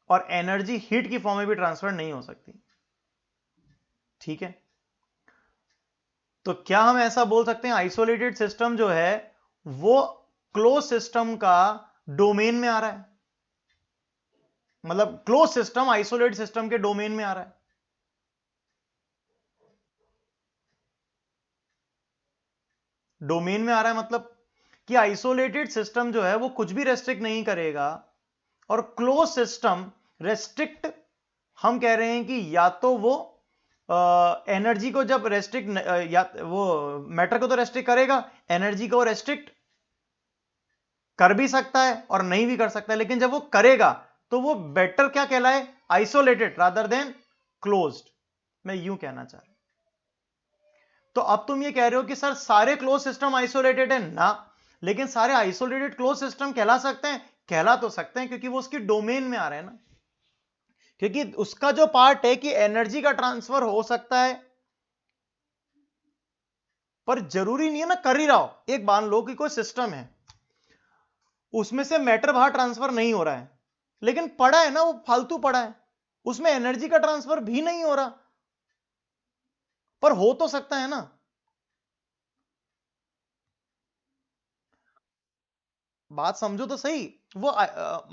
और एनर्जी हीट की फॉर्म में भी ट्रांसफर नहीं हो सकती। ठीक है, तो क्या हम ऐसा बोल सकते हैं आइसोलेटेड सिस्टम जो है वो क्लोज सिस्टम का डोमेन में आ रहा है? मतलब क्लोज सिस्टम आइसोलेटेड सिस्टम के डोमेन में आ रहा है? डोमेन में आ रहा है मतलब कि आइसोलेटेड सिस्टम जो है वो कुछ भी रेस्ट्रिक्ट नहीं करेगा, और क्लोज सिस्टम रेस्ट्रिक्ट, हम कह रहे हैं कि या तो वो एनर्जी को जब रेस्ट्रिक्ट, या वो मैटर को तो रेस्ट्रिक्ट करेगा, एनर्जी को रेस्ट्रिक्ट कर भी सकता है और नहीं भी कर सकता है, लेकिन जब वो करेगा तो वो बेटर क्या कहलाए, आइसोलेटेड रादर देन क्लोज्ड। मैं यूं कहना चाह रहा हूं। तो अब तुम ये कह रहे हो कि सर सारे क्लोज सिस्टम आइसोलेटेड है ना, लेकिन सारे आइसोलेटेड क्लोज सिस्टम कहला सकते हैं? कहला तो सकते हैं, क्योंकि वो उसकी डोमेन में आ रहे हैं ना, क्योंकि उसका जो पार्ट है कि एनर्जी का ट्रांसफर हो सकता है, पर जरूरी नहीं है ना कर ही रहा हो। एक मान लो कि कोई सिस्टम है, उसमें से मैटर बाहर ट्रांसफर नहीं हो रहा है, लेकिन पड़ा है ना, वो फालतू पड़ा है, उसमें एनर्जी का ट्रांसफर भी नहीं हो रहा, पर हो तो सकता है ना। बात समझो तो सही। वो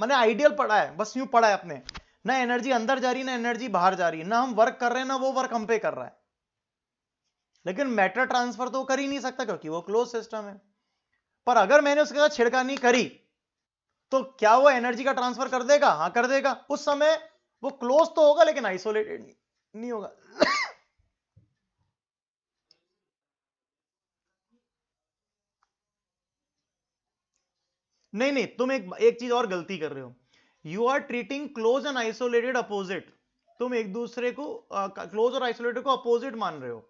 मैंने आइडियल पड़ा है, बस यूं पड़ा है अपने, ना एनर्जी अंदर जा रही, ना एनर्जी बाहर जा रही है, ना हम वर्क कर रहे हैं, ना वो वर्क हम पे कर रहा है, लेकिन मैटर ट्रांसफर तो कर ही नहीं सकता क्योंकि वो क्लोज सिस्टम है। पर अगर मैंने उसके साथ छिड़कानी करी तो क्या वो एनर्जी का ट्रांसफर कर देगा? हाँ कर देगा। उस समय वो क्लोज तो होगा लेकिन आइसोलेटेड नहीं होगा। नहीं नहीं, तुम एक चीज और गलती कर रहे हो। You are treating close and isolated opposite. तुम एक दूसरे को क्लोज और आइसोलेटेड को अपोजिट मान रहे हो।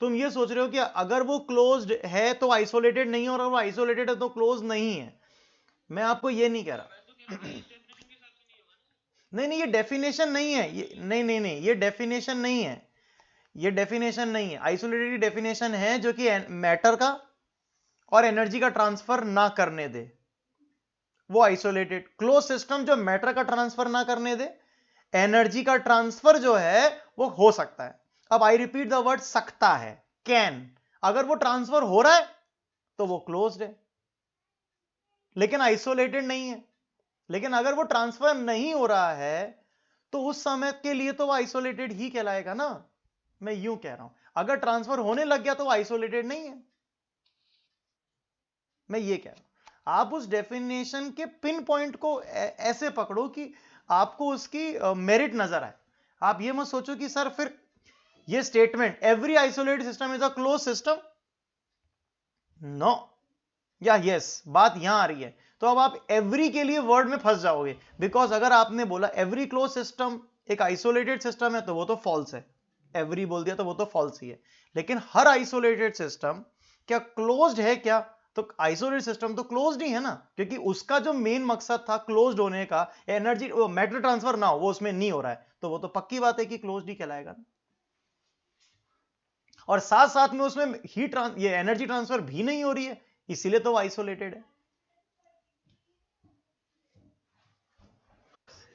तुम ये सोच रहे हो कि अगर वो क्लोज्ड है तो आइसोलेटेड नहीं है, और अगर वो आइसोलेटेड है तो क्लोज नहीं है। मैं आपको ये नहीं कह रहा। नहीं नहीं, ये डेफिनेशन नहीं है, ये नहीं नहीं नहीं, ये डेफिनेशन नहीं है, ये डेफिनेशन नहीं है। आइसोलेटेड की डेफिनेशन है जो कि मैटर का और एनर्जी का ट्रांसफर ना करने दे, वो आइसोलेटेड। क्लोज सिस्टम जो मैटर का ट्रांसफर ना करने दे, एनर्जी का ट्रांसफर जो है वो हो सकता है। अब आई रिपीट द वर्ड सकता है, कैन। अगर वो ट्रांसफर हो रहा है तो वो क्लोज्ड है, लेकिन आइसोलेटेड नहीं है। लेकिन अगर वो ट्रांसफर नहीं हो रहा है तो उस समय के लिए तो वो आइसोलेटेड ही कहलाएगा ना। मैं यूं कह रहा हूं, अगर ट्रांसफर होने लग गया तो वो आइसोलेटेड नहीं है। मैं ये कह रहा हूं, आप उस डेफिनेशन के पिन पॉइंट को ऐसे पकड़ो कि आपको उसकी मेरिट नजर आए। आप ये मत सोचो कि सर फिर ये statement every isolated system is a close system, no या यस, बात यहां आ रही है। तो अब आप एवरी के लिए वर्ड में फंस जाओगे, बिकॉज अगर आपने बोला एवरी क्लोज सिस्टम एक आइसोलेटेड सिस्टम है तो वो तो फॉल्स है, एवरी बोल दिया तो वो तो फॉल्स ही है। लेकिन हर आइसोलेटेड सिस्टम क्या क्लोज्ड है क्या? तो आइसोलेटेड सिस्टम तो क्लोज्ड ही है ना, क्योंकि उसका जो मेन मकसद था क्लोज्ड होने का, एनर्जी मैटर ट्रांसफर ना हो, वो उसमें नहीं हो रहा है, तो वो तो पक्की बात है कि क्लोज्ड ही कहलाएगा। और साथ साथ में उसमें ये एनर्जी ट्रांसफर भी नहीं हो रही है, इसीलिए तो वो आइसोलेटेड है।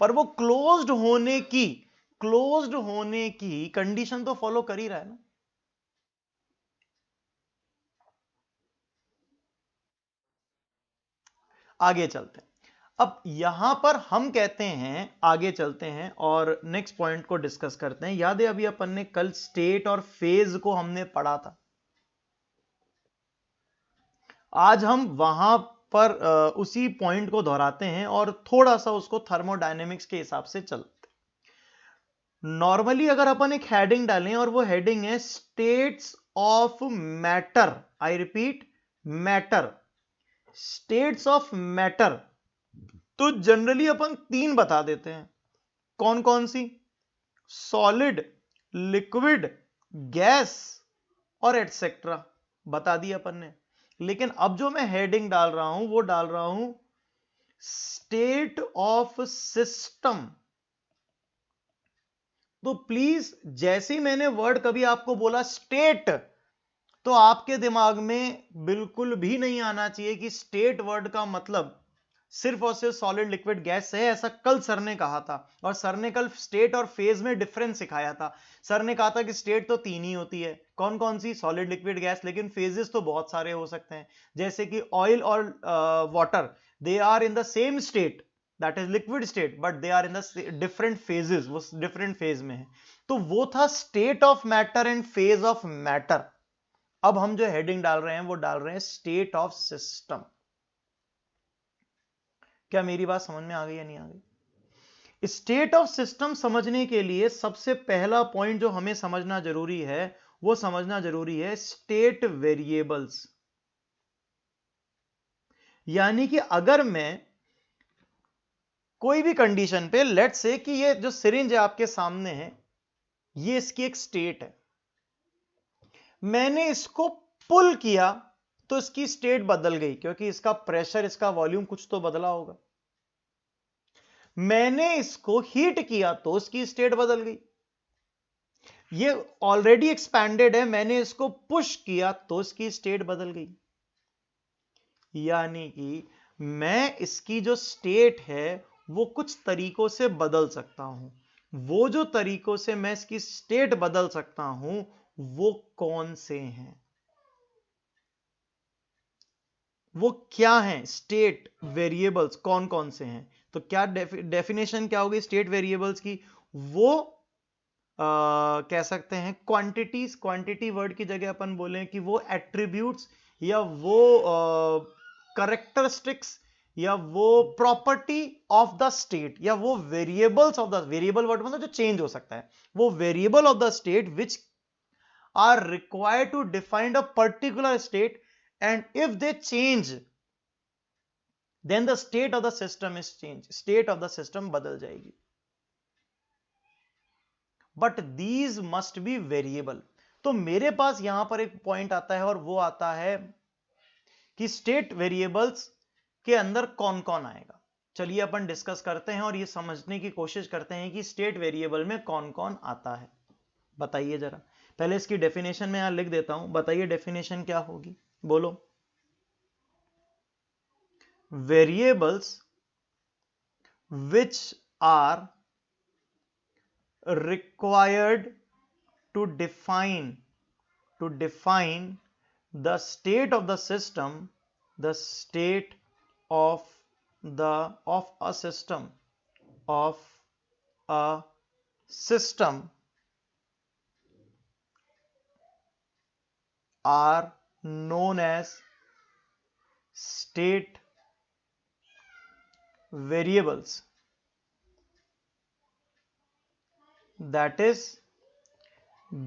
पर वो क्लोज्ड होने की कंडीशन तो फॉलो कर ही रहा है ना। आगे चलते हैं। अब यहां पर हम कहते हैं, आगे चलते हैं और नेक्स्ट पॉइंट को डिस्कस करते हैं। याद है अभी अपन ने कल स्टेट और फेज को हमने पढ़ा था। आज हम वहां पर उसी पॉइंट को दोहराते हैं और थोड़ा सा उसको थर्मोडायनेमिक्स के हिसाब से चलते हैं। नॉर्मली अगर अपन एक हेडिंग डालें और वो हेडिंग है states of matter, I repeat matter, states of matter, तो जनरली अपन तीन बता देते हैं। कौन कौन सी? सॉलिड, लिक्विड, गैस और एटसेट्रा बता दिया अपन ने। लेकिन अब जो मैं हेडिंग डाल रहा हूं वो डाल रहा हूं स्टेट ऑफ सिस्टम। तो प्लीज जैसे ही मैंने वर्ड कभी आपको बोला स्टेट, तो आपके दिमाग में बिल्कुल भी नहीं आना चाहिए कि स्टेट वर्ड का मतलब सिर्फ और सिर्फ सॉलिड, लिक्विड, गैस है। ऐसा कल सर ने कहा था, और सर ने कल स्टेट और फेज में डिफरेंस सिखाया था। सर ने कहा था कि स्टेट तो तीन ही होती है, कौन कौन सी? सॉलिड, लिक्विड, गैस, लेकिन फेजेस तो बहुत सारे हो सकते हैं। जैसे कि ऑयल और water, they are in the same state, that is liquid state, but they are in the different phases, वो डिफरेंट फेज में है। तो वो था state of matter and phase of matter. अब हम जो हेडिंग डाल रहे हैं वो डाल रहे हैं स्टेट ऑफ सिस्टम। क्या मेरी बात समझ में आ गई या नहीं आ गई? स्टेट ऑफ सिस्टम समझने के लिए सबसे पहला पॉइंट जो हमें समझना जरूरी है, वो समझना जरूरी है स्टेट वेरिएबल्स। यानी कि अगर मैं कोई भी कंडीशन पे, लेट से कि ये जो सिरिंज है आपके सामने है, ये इसकी एक स्टेट है, मैंने इसको पुल किया तो इसकी स्टेट बदल गई, क्योंकि इसका प्रेशर, इसका वॉल्यूम कुछ तो बदला होगा। मैंने इसको हीट किया तो इसकी स्टेट बदल गई। ये ऑलरेडी एक्सपैंडेड है, मैंने इसको पुश किया तो इसकी स्टेट बदल गई। यानी कि मैं इसकी जो स्टेट है वो कुछ तरीकों से बदल सकता हूं। वो जो तरीकों से मैं इसकी स्टेट बदल सकता हूं वो कौन से हैं? वो क्या हैं? स्टेट वेरिएबल्स कौन कौन से हैं? तो क्या डेफिनेशन क्या होगी स्टेट वेरिएबल्स की? वो कह सकते हैं क्वांटिटीज, क्वांटिटी वर्ड की जगह अपन बोलें कि वो एट्रीब्यूट्स, या वो करेक्टरिस्टिक्स, या वो प्रॉपर्टी ऑफ द स्टेट, या वो variables of the, variable word मतलब जो चेंज हो सकता है, वो variable of the state which are required to define a particular state, and if they change then the state of the system is change, state of the system बदल जाएगी। But these must be variable. तो मेरे पास यहां पर एक point आता है और वो आता है कि स्टेट वेरिएबल्स के अंदर कौन कौन आएगा। चलिए अपन डिस्कस करते हैं और ये समझने की कोशिश करते हैं कि स्टेट वेरिएबल में कौन कौन आता है। बताइए जरा, पहले इसकी डेफिनेशन में यहां लिख देता हूं, बताइए डेफिनेशन क्या होगी, बोलो। Variables which are required to define the state of the system, the state of a system, of a system are known as state variables. that is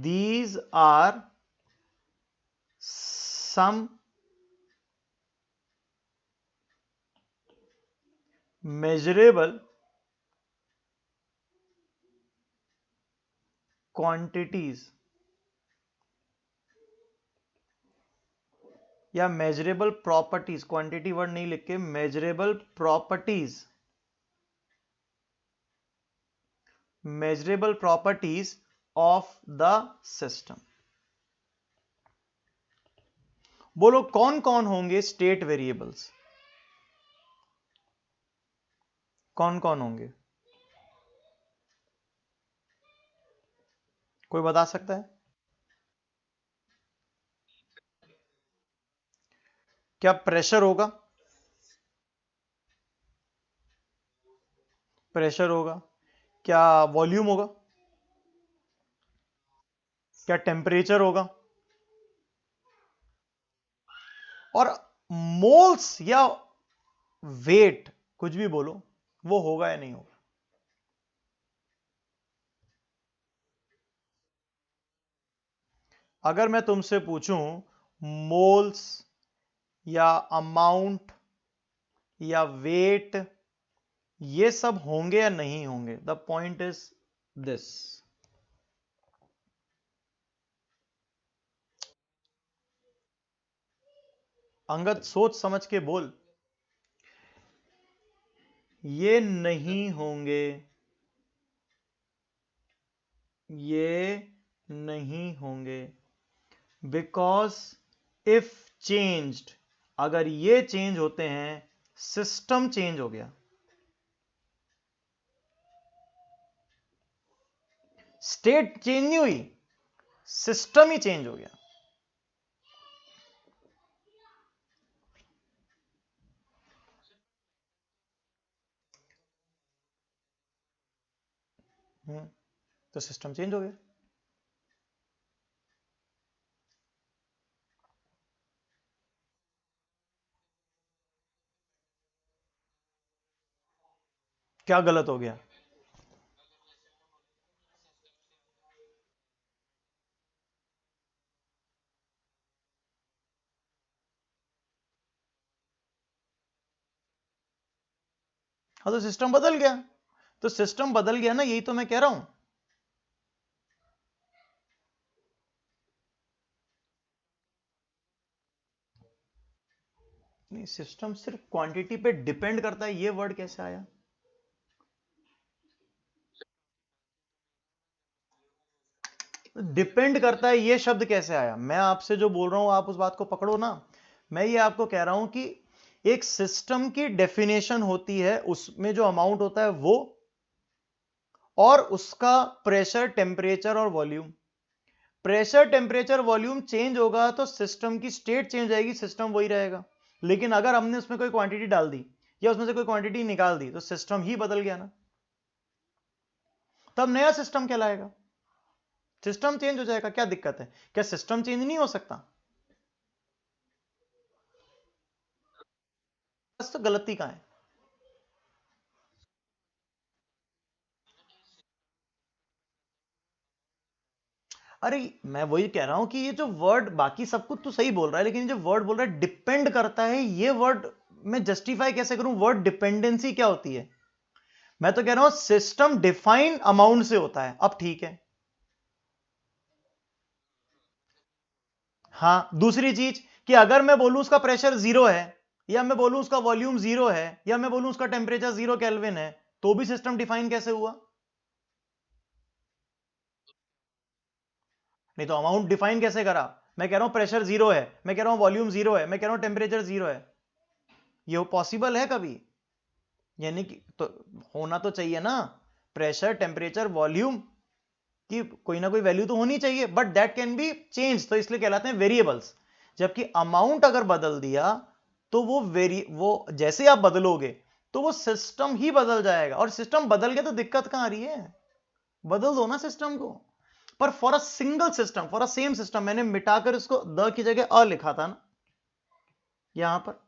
these are some measurable quantities या measurable properties, quantity word नहीं लिख के measurable properties, measurable properties of the system. बोलो कौन कौन होंगे state variables, कौन कौन होंगे, कोई बता सकता है? क्या प्रेशर होगा, प्रेशर होगा, क्या वॉल्यूम होगा, क्या टेम्परेचर होगा, और मोल्स या वेट, कुछ भी बोलो, वो होगा या नहीं होगा? अगर मैं तुमसे पूछूं मोल्स या अमाउंट या वेट, ये सब होंगे या नहीं होंगे? The point is this. Angad सोच समझ के बोल। ये नहीं होंगे, ये नहीं होंगे, बिकॉज इफ चेंज्ड, अगर ये चेंज होते हैं, सिस्टम चेंज हो गया, स्टेट चेंज नहीं हुई, सिस्टम ही चेंज हो गया। तो सिस्टम चेंज हो गया। क्या गलत हो गया? हाँ तो सिस्टम बदल गया, तो सिस्टम बदल गया ना, यही तो मैं कह रहा हूं। नहीं, सिस्टम सिर्फ क्वांटिटी पे डिपेंड करता है, ये वर्ड कैसे आया? डिपेंड करता है ये शब्द कैसे आया? मैं आपसे जो बोल रहा हूं आप उस बात को पकड़ो ना। मैं ये आपको कह रहा हूं कि एक सिस्टम की डेफिनेशन होती है, उसमें जो अमाउंट होता है वो, और उसका प्रेशर, टेम्परेचर और volume. Pressure, temperature, volume change होगा तो सिस्टम की स्टेट चेंज आएगी, सिस्टम वही रहेगा। लेकिन अगर हमने उसमें कोई क्वांटिटी डाल दी या उसमें से कोई क्वांटिटी निकाल दी तो सिस्टम ही बदल गया ना, तब नया सिस्टम कहलाएगा। सिस्टम चेंज हो जाएगा, क्या दिक्कत है? क्या सिस्टम चेंज नहीं हो सकता? बस तो गलती कहां है? अरे मैं वही कह रहा हूं कि ये जो वर्ड, बाकी सब कुछ तो सही बोल रहा है, लेकिन जो वर्ड बोल रहा है डिपेंड करता है, ये वर्ड मैं जस्टिफाई कैसे करूं? वर्ड डिपेंडेंसी क्या होती है? मैं तो कह रहा हूं सिस्टम डिफाइन अमाउंट से होता है। अब ठीक है, हाँ दूसरी चीज कि अगर मैं बोलूं उसका प्रेशर 0 है, या मैं बोलूं उसका वॉल्यूम 0 है, या मैं बोलूं उसका टेम्परेचर 0 केल्विन है, तो भी सिस्टम डिफाइन कैसे हुआ? नहीं तो अमाउंट डिफाइन कैसे करा? मैं कह रहा हूं प्रेशर 0 है, मैं कह रहा हूं वॉल्यूम 0 है, मैं कह रहा हूं टेम्परेचर 0 है, ये पॉसिबल है कभी? यानी कि तो होना तो चाहिए ना, प्रेशर, टेम्परेचर, वॉल्यूम की कोई ना कोई वैल्यू तो होनी चाहिए, but that can be change, तो इसलिए कहलाते हैं वेरिएबल्स। जबकि अमाउंट अगर बदल दिया तो वो जैसे आप बदलोगे तो वो सिस्टम ही बदल जाएगा, और सिस्टम बदल गया तो दिक्कत कहां आ रही है? बदल दो ना सिस्टम को। पर for a single system, for a same system, मैंने मिटाकर इसको द की जगह अ लिखा था ना यहां पर।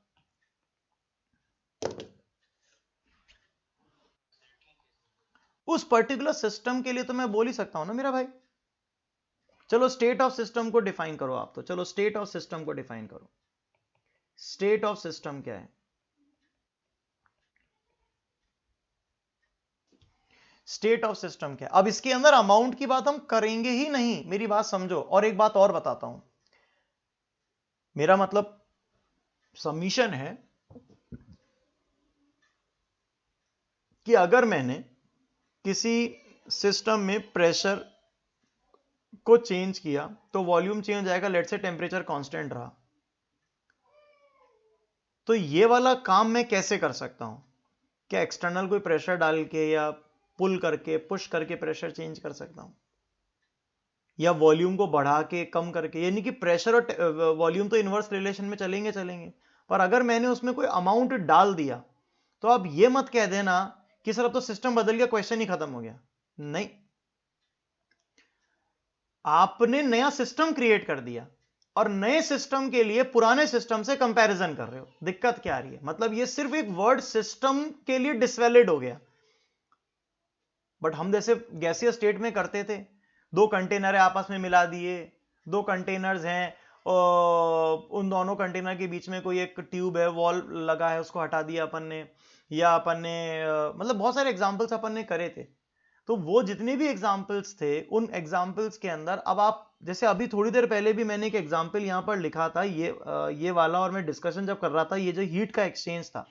उस पर्टिकुलर सिस्टम के लिए तो मैं बोल ही सकता हूं ना मेरा भाई। चलो स्टेट ऑफ सिस्टम को डिफाइन करो आप, तो चलो स्टेट ऑफ सिस्टम को डिफाइन करो। स्टेट ऑफ सिस्टम क्या है? स्टेट ऑफ सिस्टम क्या है? अब इसके अंदर अमाउंट की बात हम करेंगे ही नहीं, मेरी बात समझो। और एक बात और बताता हूं, मेरा मतलब सबमिशन है कि अगर मैंने किसी सिस्टम में प्रेशर को चेंज किया तो वॉल्यूम चेंज हो जाएगा, लेट से टेम्परेचर कांस्टेंट रहा, तो ये वाला काम मैं कैसे कर सकता हूं? क्या एक्सटर्नल कोई प्रेशर डाल के या पुल करके पुश करके प्रेशर चेंज कर सकता हूं, या वॉल्यूम को बढ़ा के कम करके? यानी कि प्रेशर और वॉल्यूम तो इनवर्स रिलेशन में चलेंगे चलेंगे, पर अगर मैंने उसमें कोई अमाउंट डाल दिया तो अब ये मत कह देना कि सर अब तो सिस्टम बदल गया, क्वेश्चन ही खत्म हो गया। नहीं, आपने नया सिस्टम क्रिएट कर दिया और नए सिस्टम के लिए पुराने सिस्टम से कंपैरिजन कर रहे हो। दिक्कत क्या आ रही है? मतलब ये सिर्फ एक वर्ड सिस्टम के लिए डिसवैलिड हो गया। बट हम जैसे गैसीय स्टेट में करते थे, दो कंटेनर है आपस में मिला दिए, दो कंटेनर्स हैं और उन दोनों कंटेनर के बीच में कोई एक ट्यूब है, वॉल लगा है, उसको हटा दिया अपन ने, या अपन ने मतलब बहुत सारे एग्जांपल्स अपन ने करे थे। तो वो जितने भी एग्जाम्पल्स थे, उन एग्जाम्पल्स के अंदर अब आप जैसे अभी थोड़ी देर पहले भी मैंने एक एग्जाम्पल यहां पर लिखा था, ये वाला, और मैं डिस्कशन जब कर रहा था, ये जो हीट का एक्सचेंज था,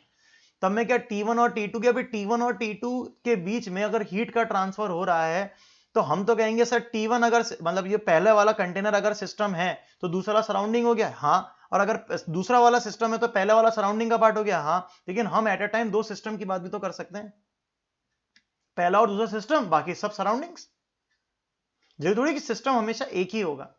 तब मैं क्या T1 और T2 के, अभी T1 और T2 के बीच में अगर हीट का ट्रांसफर हो रहा है तो हम तो कहेंगे सर T1 अगर मतलब ये पहले वाला कंटेनर अगर सिस्टम है तो दूसरा सराउंडिंग हो गया, हाँ। और अगर दूसरा वाला सिस्टम है तो पहले वाला सराउंडिंग का पार्ट हो गया, हाँ। लेकिन हम एट अ टाइम दो सिस्टम की बात भी तो कर सकते हैं, पहला और दूसरा सिस्टम, बाकी सब सराउंडिंग्स। जरूरी थोड़ी कि सिस्टम हमेशा एक ही होगा।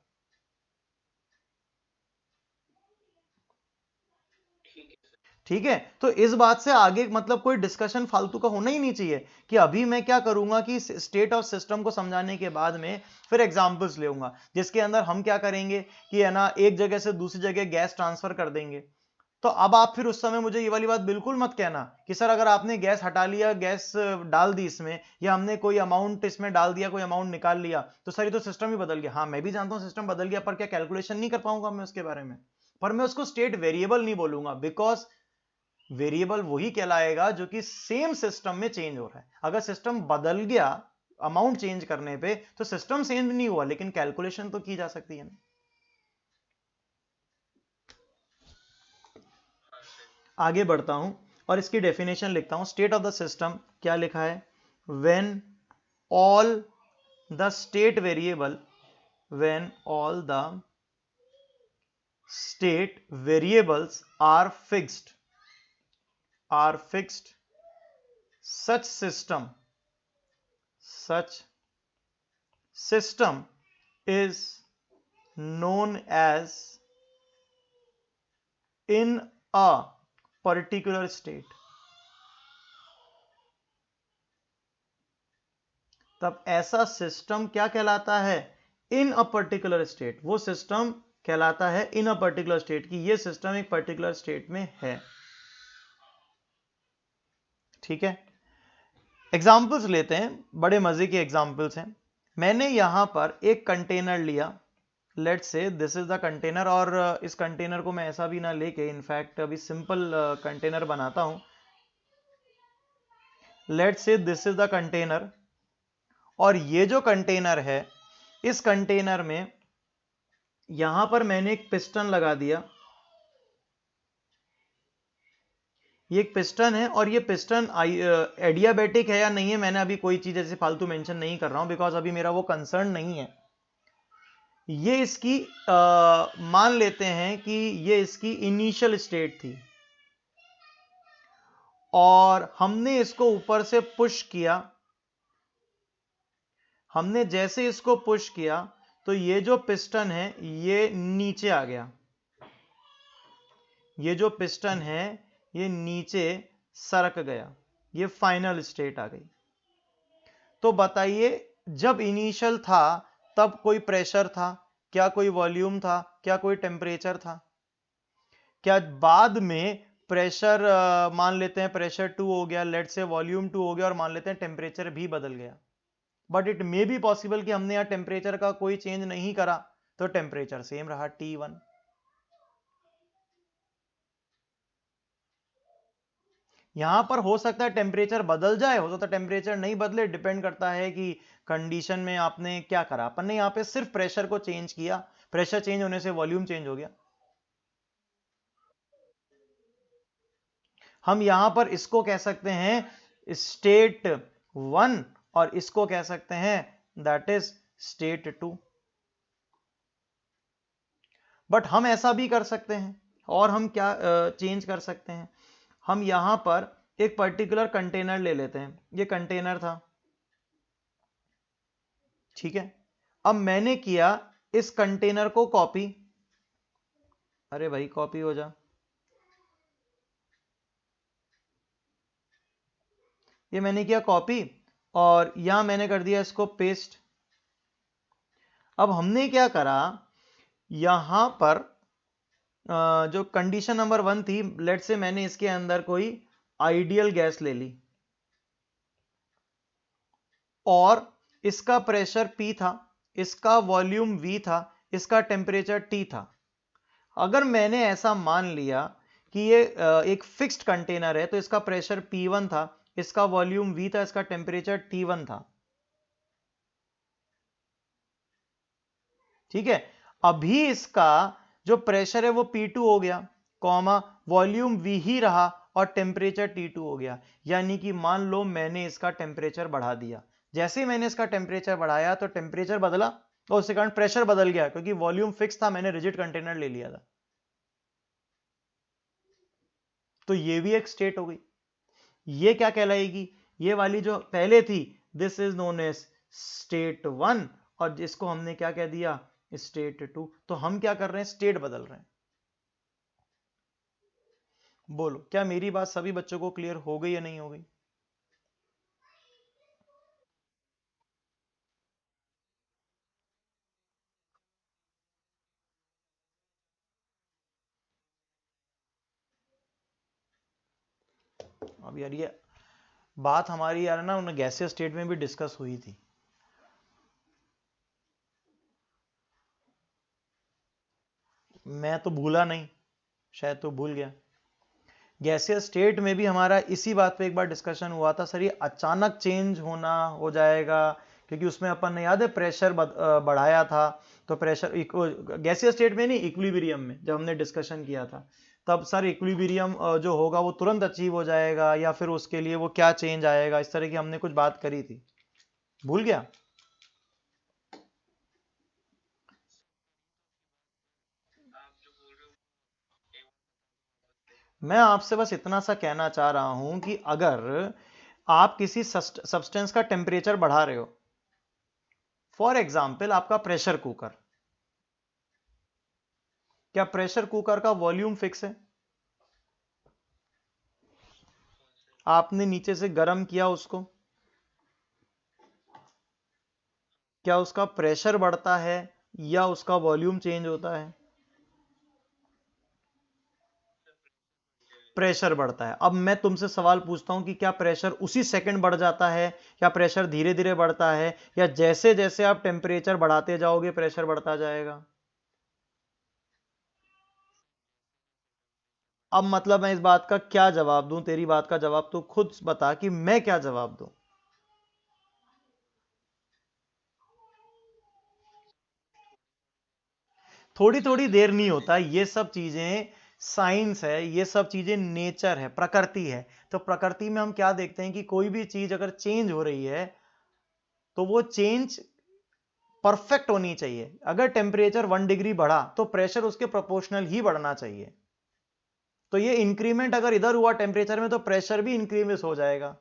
ठीक है, तो इस बात से आगे मतलब कोई डिस्कशन फालतू का होना ही नहीं चाहिए कि अभी मैं क्या करूंगा कि स्टेट ऑफ सिस्टम को समझाने के बाद में फिर एग्जांपल्स लेऊंगा जिसके अंदर हम क्या करेंगे कि है ना, एक जगह से दूसरी जगह गैस ट्रांसफर कर देंगे। तो अब आप फिर उस समय मुझे ये वाली बात बिल्कुल मत कहना कि सर अगर आपने गैस हटा लिया, गैस डाल दी इसमें, या हमने कोई अमाउंट इसमें डाल दिया, कोई अमाउंट निकाल लिया, तो सर ये तो सिस्टम ही बदल गया। हाँ, मैं भी जानता हूं सिस्टम बदल गया, पर क्या कैलकुलेशन नहीं कर पाऊंगा मैं उसके बारे में? पर मैं उसको स्टेट वेरिएबल नहीं बोलूंगा, बिकॉज वेरिएबल वही कहलाएगा जो कि सेम सिस्टम में चेंज हो रहा है। अगर सिस्टम बदल गया अमाउंट चेंज करने पे तो सिस्टम चेंज नहीं हुआ, लेकिन कैलकुलेशन तो की जा सकती है ना। आगे बढ़ता हूं और इसकी डेफिनेशन लिखता हूं। स्टेट ऑफ द सिस्टम क्या लिखा है? When all the state variable, when all the state variables are fixed, such system is known as in a particular state। तब ऐसा सिस्टम क्या कहलाता है? इन अ पर्टिकुलर स्टेट। वो सिस्टम कहलाता है इन अ पर्टिकुलर स्टेट, कि ये सिस्टम एक पर्टिकुलर स्टेट में है। ठीक है, एग्जाम्पल्स लेते हैं, बड़े मजे के एग्जाम्पल्स हैं। मैंने यहां पर एक कंटेनर लिया, let's say this is the container, और इस कंटेनर को मैं ऐसा भी ना लेके, इनफैक्ट अभी सिंपल कंटेनर बनाता हूं। Let's say this is the container, और ये जो कंटेनर है, इस कंटेनर में यहां पर मैंने एक पिस्टन लगा दिया। ये एक पिस्टन है, और ये पिस्टन एडियाबैटिक है या नहीं है, मैंने अभी कोई चीज ऐसे फालतू मेंशन नहीं कर रहा हूं, बिकॉज अभी मेरा वो कंसर्न नहीं है। ये इसकी मान लेते हैं कि ये इसकी इनिशियल स्टेट थी, और हमने इसको ऊपर से पुश किया। हमने जैसे इसको पुश किया तो ये जो पिस्टन है ये नीचे आ गया। ये जो पिस्टन है ये नीचे सरक गया, ये फाइनल स्टेट आ गई। तो बताइए, जब इनिशियल था तब कोई प्रेशर था क्या? कोई वॉल्यूम था क्या? कोई टेम्परेचर था क्या? बाद में प्रेशर मान लेते हैं प्रेशर 2 हो गया, लेट से वॉल्यूम 2 हो गया, और मान लेते हैं टेम्परेचर भी बदल गया, but it may be possible कि हमने यहां टेम्परेचर का कोई चेंज नहीं करा, तो टेम्परेचर सेम रहा T1। यहां पर हो सकता है टेम्परेचर बदल जाए, हो सकता है टेम्परेचर नहीं बदले, डिपेंड करता है कि कंडीशन में आपने क्या करा। अपन ने यहां पे सिर्फ प्रेशर को चेंज किया, प्रेशर चेंज होने से वॉल्यूम चेंज हो गया। हम यहां पर इसको कह सकते हैं स्टेट 1 और इसको कह सकते हैं दैट इज स्टेट 2। बट हम ऐसा भी कर सकते हैं, और हम क्या चेंज कर सकते हैं, हम यहां पर एक पर्टिकुलर कंटेनर ले लेते हैं, ये कंटेनर था, ठीक है। अब मैंने किया इस कंटेनर को कॉपी, अरे भाई कॉपी हो जा, ये मैंने किया कॉपी, और यहां मैंने कर दिया इसको पेस्ट। अब हमने क्या करा, यहां पर जो कंडीशन नंबर 1 थी, लेट से मैंने इसके अंदर कोई आइडियल गैस ले ली, और इसका प्रेशर P था, इसका वॉल्यूम V था, इसका टेम्परेचर T था। अगर मैंने ऐसा मान लिया कि ये एक फिक्स्ड कंटेनर है, तो इसका प्रेशर P1 था, इसका वॉल्यूम V था, इसका टेम्परेचर T1 था, ठीक है। अभी इसका जो प्रेशर है वो P2 हो गया, कॉमा वॉल्यूम V ही रहा, और टेम्परेचर T2 हो गया। यानी कि मान लो मैंने इसका टेम्परेचर बढ़ा दिया, जैसे ही मैंने इसका टेम्परेचर बढ़ाया तो टेम्परेचर बदला, और उसके कारण प्रेशर बदल गया, क्योंकि वॉल्यूम फिक्स था, मैंने रिजिड कंटेनर ले लिया था। तो ये भी एक स्टेट हो गई। ये क्या कहलाएगी, ये वाली जो पहले थी, this is known as state 1, और जिसको हमने क्या कह दिया, स्टेट 2। तो हम क्या कर रहे हैं, स्टेट बदल रहे हैं। बोलो, क्या मेरी बात सभी बच्चों को क्लियर हो गई या नहीं हो गई? अब यार ये बात हमारी यार ना उन गैसीय स्टेट में भी डिस्कस हुई थी। मैं तो भूला नहीं, शायद तो भूल गया। गैसीय स्टेट में भी हमारा इसी बात पे एक बार डिस्कशन हुआ था, सर ये अचानक चेंज होना हो जाएगा, क्योंकि उसमें अपन ने याद है प्रेशर बढ़ाया था, तो प्रेशर गैसीय स्टेट में नहीं, इक्विलिब्रियम में जब हमने डिस्कशन किया था, तब सर इक्विलिब्रियम जो होगा वो तुरंत अचीव हो जाएगा, या फिर उसके लिए वो क्या चेंज आएगा, इस तरह की हमने कुछ बात करी थी। भूल गया? मैं आपसे बस इतना सा कहना चाह रहा हूं कि अगर आप किसी सब्सटेंस का टेम्परेचर बढ़ा रहे हो, फॉर एग्जाम्पल आपका प्रेशर कुकर, क्या प्रेशर कुकर का वॉल्यूम फिक्स है? आपने नीचे से गर्म किया उसको, क्या उसका प्रेशर बढ़ता है या उसका वॉल्यूम चेंज होता है? प्रेशर बढ़ता है। अब मैं तुमसे सवाल पूछता हूं कि क्या प्रेशर उसी सेकंड बढ़ जाता है, या प्रेशर धीरे धीरे बढ़ता है, या जैसे जैसे आप टेम्परेचर बढ़ाते जाओगे प्रेशर बढ़ता जाएगा? अब मतलब मैं इस बात का क्या जवाब दूं, तेरी बात का जवाब तो खुद बता कि मैं क्या जवाब दूं। थोड़ी थोड़ी देर नहीं होता, ये सब चीजें साइंस है, ये सब चीजें नेचर है, प्रकृति है। तो प्रकृति में हम क्या देखते हैं कि कोई भी चीज अगर चेंज हो रही है तो वो चेंज परफेक्ट होनी चाहिए। अगर टेम्परेचर 1 डिग्री बढ़ा तो प्रेशर उसके प्रोपोर्शनल ही बढ़ना चाहिए। तो ये इंक्रीमेंट अगर इधर हुआ टेम्परेचर में, तो प्रेशर भी इंक्रीमेंट हो जाएगा,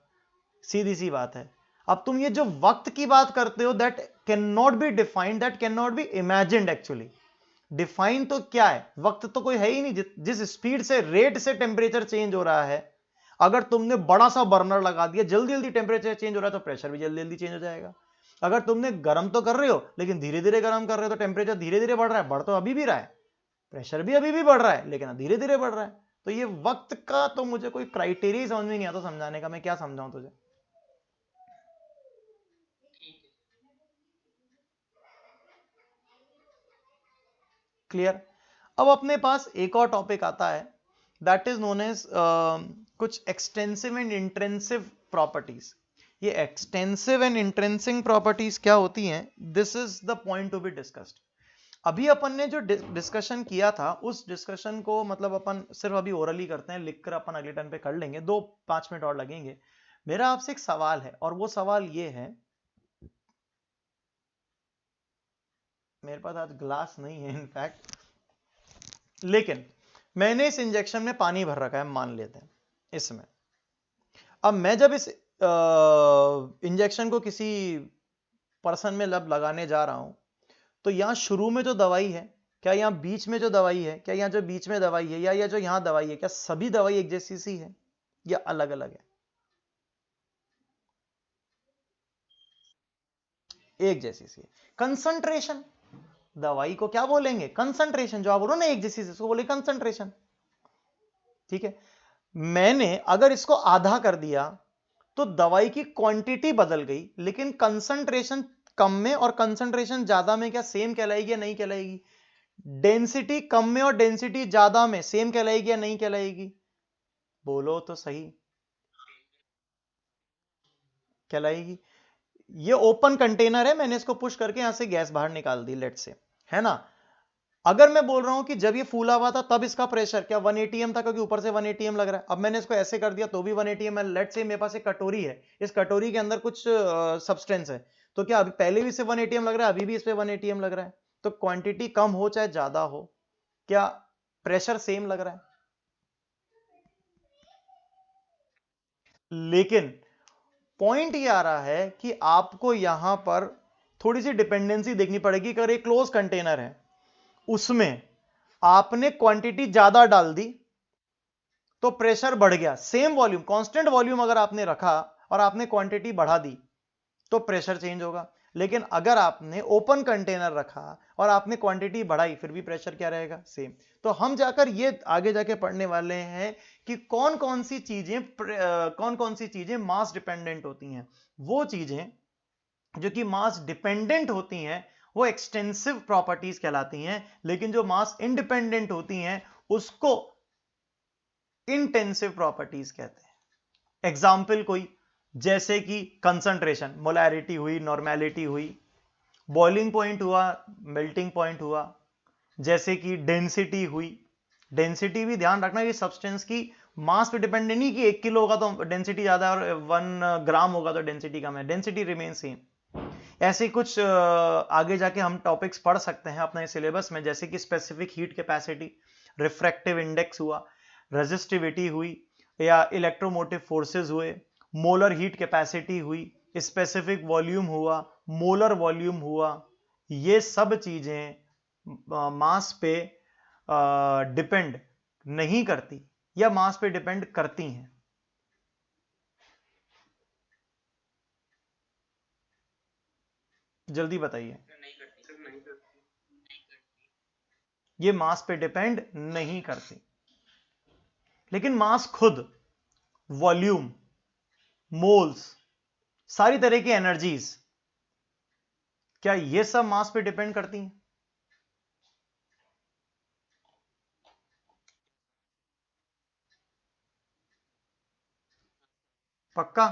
सीधी सी बात है। अब तुम ये जो वक्त की बात करते हो, that can not be defined, that can not be imagined actually. Define तो क्या है, वक्त तो कोई है ही नहीं। जिस स्पीड से, रेट से टेम्परेचर चेंज हो रहा है, अगर तुमने बड़ा सा बर्नर लगा दिया, जल्दी जल्दी टेम्परेचर चेंज हो रहा है, तो प्रेशर भी जल्दी जल्दी चेंज हो जाएगा। अगर तुमने गर्म तो कर रहे हो लेकिन धीरे धीरे गर्म कर रहे हो, तो टेम्परेचर धीरे धीरे बढ़ रहा है, बढ़ तो अभी भी रहा है, प्रेशर भी अभी भी बढ़ रहा है लेकिन धीरे धीरे बढ़ रहा है। तो ये वक्त का तो मुझे कोई क्राइटेरिया समझ में नहीं आता समझाने का, मैं क्या समझाऊं तुझे। क्लियर। अब अपने पास एक और टॉपिक आता है, दैट इज नोन एज कुछ एक्सटेंसिव एंड इंट्रेंसिव प्रॉपर्टीज। ये एक्सटेंसिव एंड इंट्रेंसिव प्रॉपर्टीज क्या होती हैं, this is the point to be discussed. अभी अपन ने जो डिस्कशन किया था उस डिस्कशन को मतलब अपन सिर्फ अभी ओरली करते हैं, लिखकर अपन अगले टर्न पे कर लेंगे, 2-5 मिनट और लगेंगे। मेरा आपसे एक सवाल है और वो सवाल ये है, मेरे पास आज ग्लास नहीं है इनफैक्ट, लेकिन मैंने इस इंजेक्शन में पानी भर रखा है, मान लेते हैं इसमें। अब मैं जब इस इंजेक्शन को किसी पर्सन में लगाने जा रहा हूं, तो यहां शुरू में जो दवाई है, क्या यहां बीच में जो दवाई है, क्या यहां जो बीच में दवाई है या जो यहां दवाई है, क्या सभी दवाई एक जैसी सी है या अलग अलग है? एक जैसी सी है। कंसंट्रेशन, दवाई को क्या बोलेंगे? कंसंट्रेशन। जो आप बोलो ना एक जैसी सी, उसको बोले कंसंट्रेशन। ठीक है, मैंने अगर इसको आधा कर दिया तो दवाई की क्वांटिटी बदल गई, लेकिन कंसंट्रेशन कम में और कंसंट्रेशन ज्यादा में क्या सेम कहलाएगी या नहीं कहलाएगी? डेंसिटी कम में और डेंसिटी ज्यादा में सेम कहलाएगी या नहीं कहलाएगी? बोलो तो सही। कहलाएगी। ये ओपन कंटेनर है, मैंने इसको पुश करके यहां से गैस बाहर निकाल दी, लेट से, है ना। अगर मैं बोल रहा हूं कि जब ये फूला हुआ था तब इसका प्रेशर क्या 1 atm था, क्योंकि ऊपर से 1 atm लग रहा है। अब मैंने इसको ऐसे कर दिया तो भी 1 atm है। लेट से मेरे पास एक कटोरी है, इस कटोरी के अंदर कुछ सब्सटेंस है, तो क्या अभी पहले भी इसे 1 atm लग रहा है, अभी भी इस पे 1 atm लग रहा है? तो क्वांटिटी कम हो चाहे ज्यादा हो, क्या प्रेशर सेम लग रहा है? लेकिन पॉइंट ये आ रहा है कि आपको यहां पर थोड़ी सी डिपेंडेंसी देखनी पड़ेगी। अगर एक क्लोज कंटेनर है, उसमें आपने क्वांटिटी ज्यादा डाल दी तो प्रेशर बढ़ गया। सेम वॉल्यूम, कांस्टेंट वॉल्यूम अगर आपने रखा और आपने क्वांटिटी बढ़ा दी तो प्रेशर चेंज होगा। लेकिन अगर आपने ओपन कंटेनर रखा और आपने क्वांटिटी बढ़ाई, फिर भी प्रेशर क्या रहेगा? सेम। तो हम जाकर ये आगे जाके पढ़ने वाले हैं कि कौन कौन सी चीजें मास डिपेंडेंट होती हैं। वो चीजें जो कि मास डिपेंडेंट होती हैं वो एक्सटेंसिव प्रॉपर्टीज कहलाती हैं, लेकिन जो मास इंडिपेंडेंट होती हैं उसको इंटेंसिव प्रॉपर्टीज कहते हैं। एग्जाम्पल कोई, जैसे कि कंसंट्रेशन, मोलैरिटी हुई, नॉर्मेलिटी हुई, बॉइलिंग पॉइंट हुआ, मेल्टिंग पॉइंट हुआ, जैसे कि डेंसिटी हुई। डेंसिटी भी ध्यान रखना, ये सब्सटेंस की मास पे डिपेंड नहीं कि 1 किलो होगा तो डेंसिटी ज्यादा है और 1 ग्राम होगा तो डेंसिटी कम है, डेंसिटी रिमेन सेम। ऐसे कुछ आगे जाके हम टॉपिक्स पढ़ सकते हैं अपने सिलेबस में, जैसे कि specific heat capacity, refractive index हुआ, रेजिस्टिविटी हुई, या इलेक्ट्रोमोटिव फोर्सेस हुए, मोलर हीट कैपेसिटी हुई, स्पेसिफिक वॉल्यूम हुआ, मोलर वॉल्यूम हुआ। ये सब चीजें मास पे डिपेंड नहीं करती या मास पे डिपेंड करती हैं। जल्दी बताइए। ये मास पे डिपेंड नहीं करती, लेकिन मास खुद, वॉल्यूम, मोल्स, सारी तरह की एनर्जीज, क्या ये सब मास पे डिपेंड करती हैं? पक्का?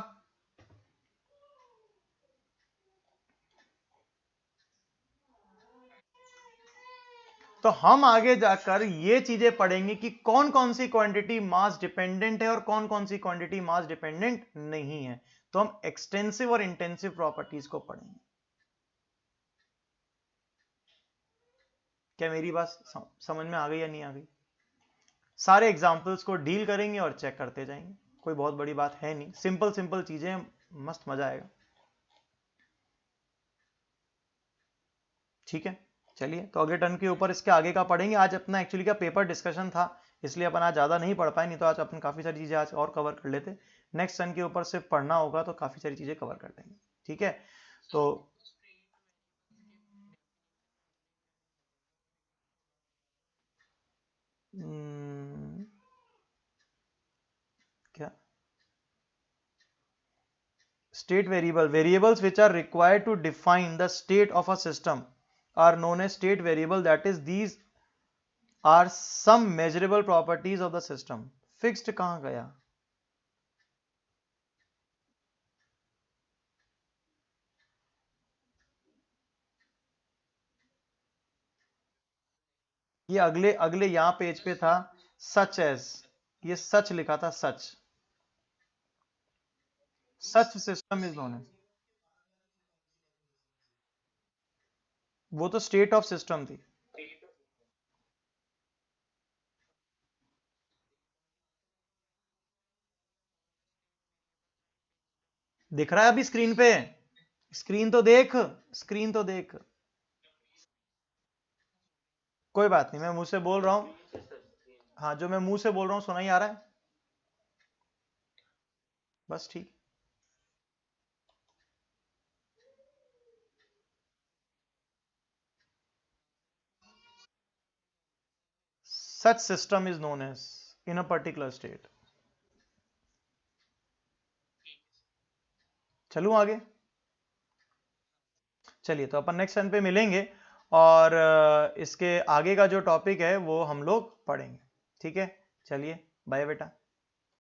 तो हम आगे जाकर ये चीजें पढ़ेंगे कि कौन कौन सी क्वांटिटी मास डिपेंडेंट है और कौन कौन सी क्वांटिटी मास डिपेंडेंट नहीं है। तो हम एक्सटेंसिव और इंटेंसिव प्रॉपर्टीज को पढ़ेंगे। क्या मेरी बात समझ में आ गई या नहीं आ गई? सारे एग्जाम्पल्स को डील करेंगे और चेक करते जाएंगे, कोई बहुत बड़ी बात है नहीं, सिंपल सिंपल चीजें, मस्त मजा आएगा। ठीक है, चलिए तो अगले टर्न के ऊपर इसके आगे का पढ़ेंगे। आज अपना एक्चुअली क्या पेपर डिस्कशन था, इसलिए अपन आज ज़्यादा नहीं पढ़ पाए, नहीं तो आज अपन काफ़ी सारी चीज़ें आज और कवर कर लेते। नेक्स्ट टर्न के ऊपर सिर्फ पढ़ना होगा तो काफ़ी सारी चीज़ें कवर कर लेंगे। ठीक है, तो State variable, variables which are required to define the state of a system are known as state variable. That is, these are some measurable properties of the system. Fixed कहां गया? ये अगले अगले यहां पेज पे था, सच एज, ये सच लिखा था, सच सिस्टम इज नोन एज, वो तो स्टेट ऑफ सिस्टम थी। दिख रहा है अभी स्क्रीन पे? स्क्रीन तो देख, स्क्रीन तो देख। कोई बात नहीं, मैं मुंह से बोल रहा हूं। हाँ, जो मैं मुंह से बोल रहा हूं सुनाई आ रहा है? बस ठीक। Such system is known as in a particular state. चलूं आगे? चलिए, तो अपन नेक्स्ट टाइम पे मिलेंगे और इसके आगे का जो टॉपिक है वो हम लोग पढ़ेंगे। ठीक है, चलिए, बाय बेटा।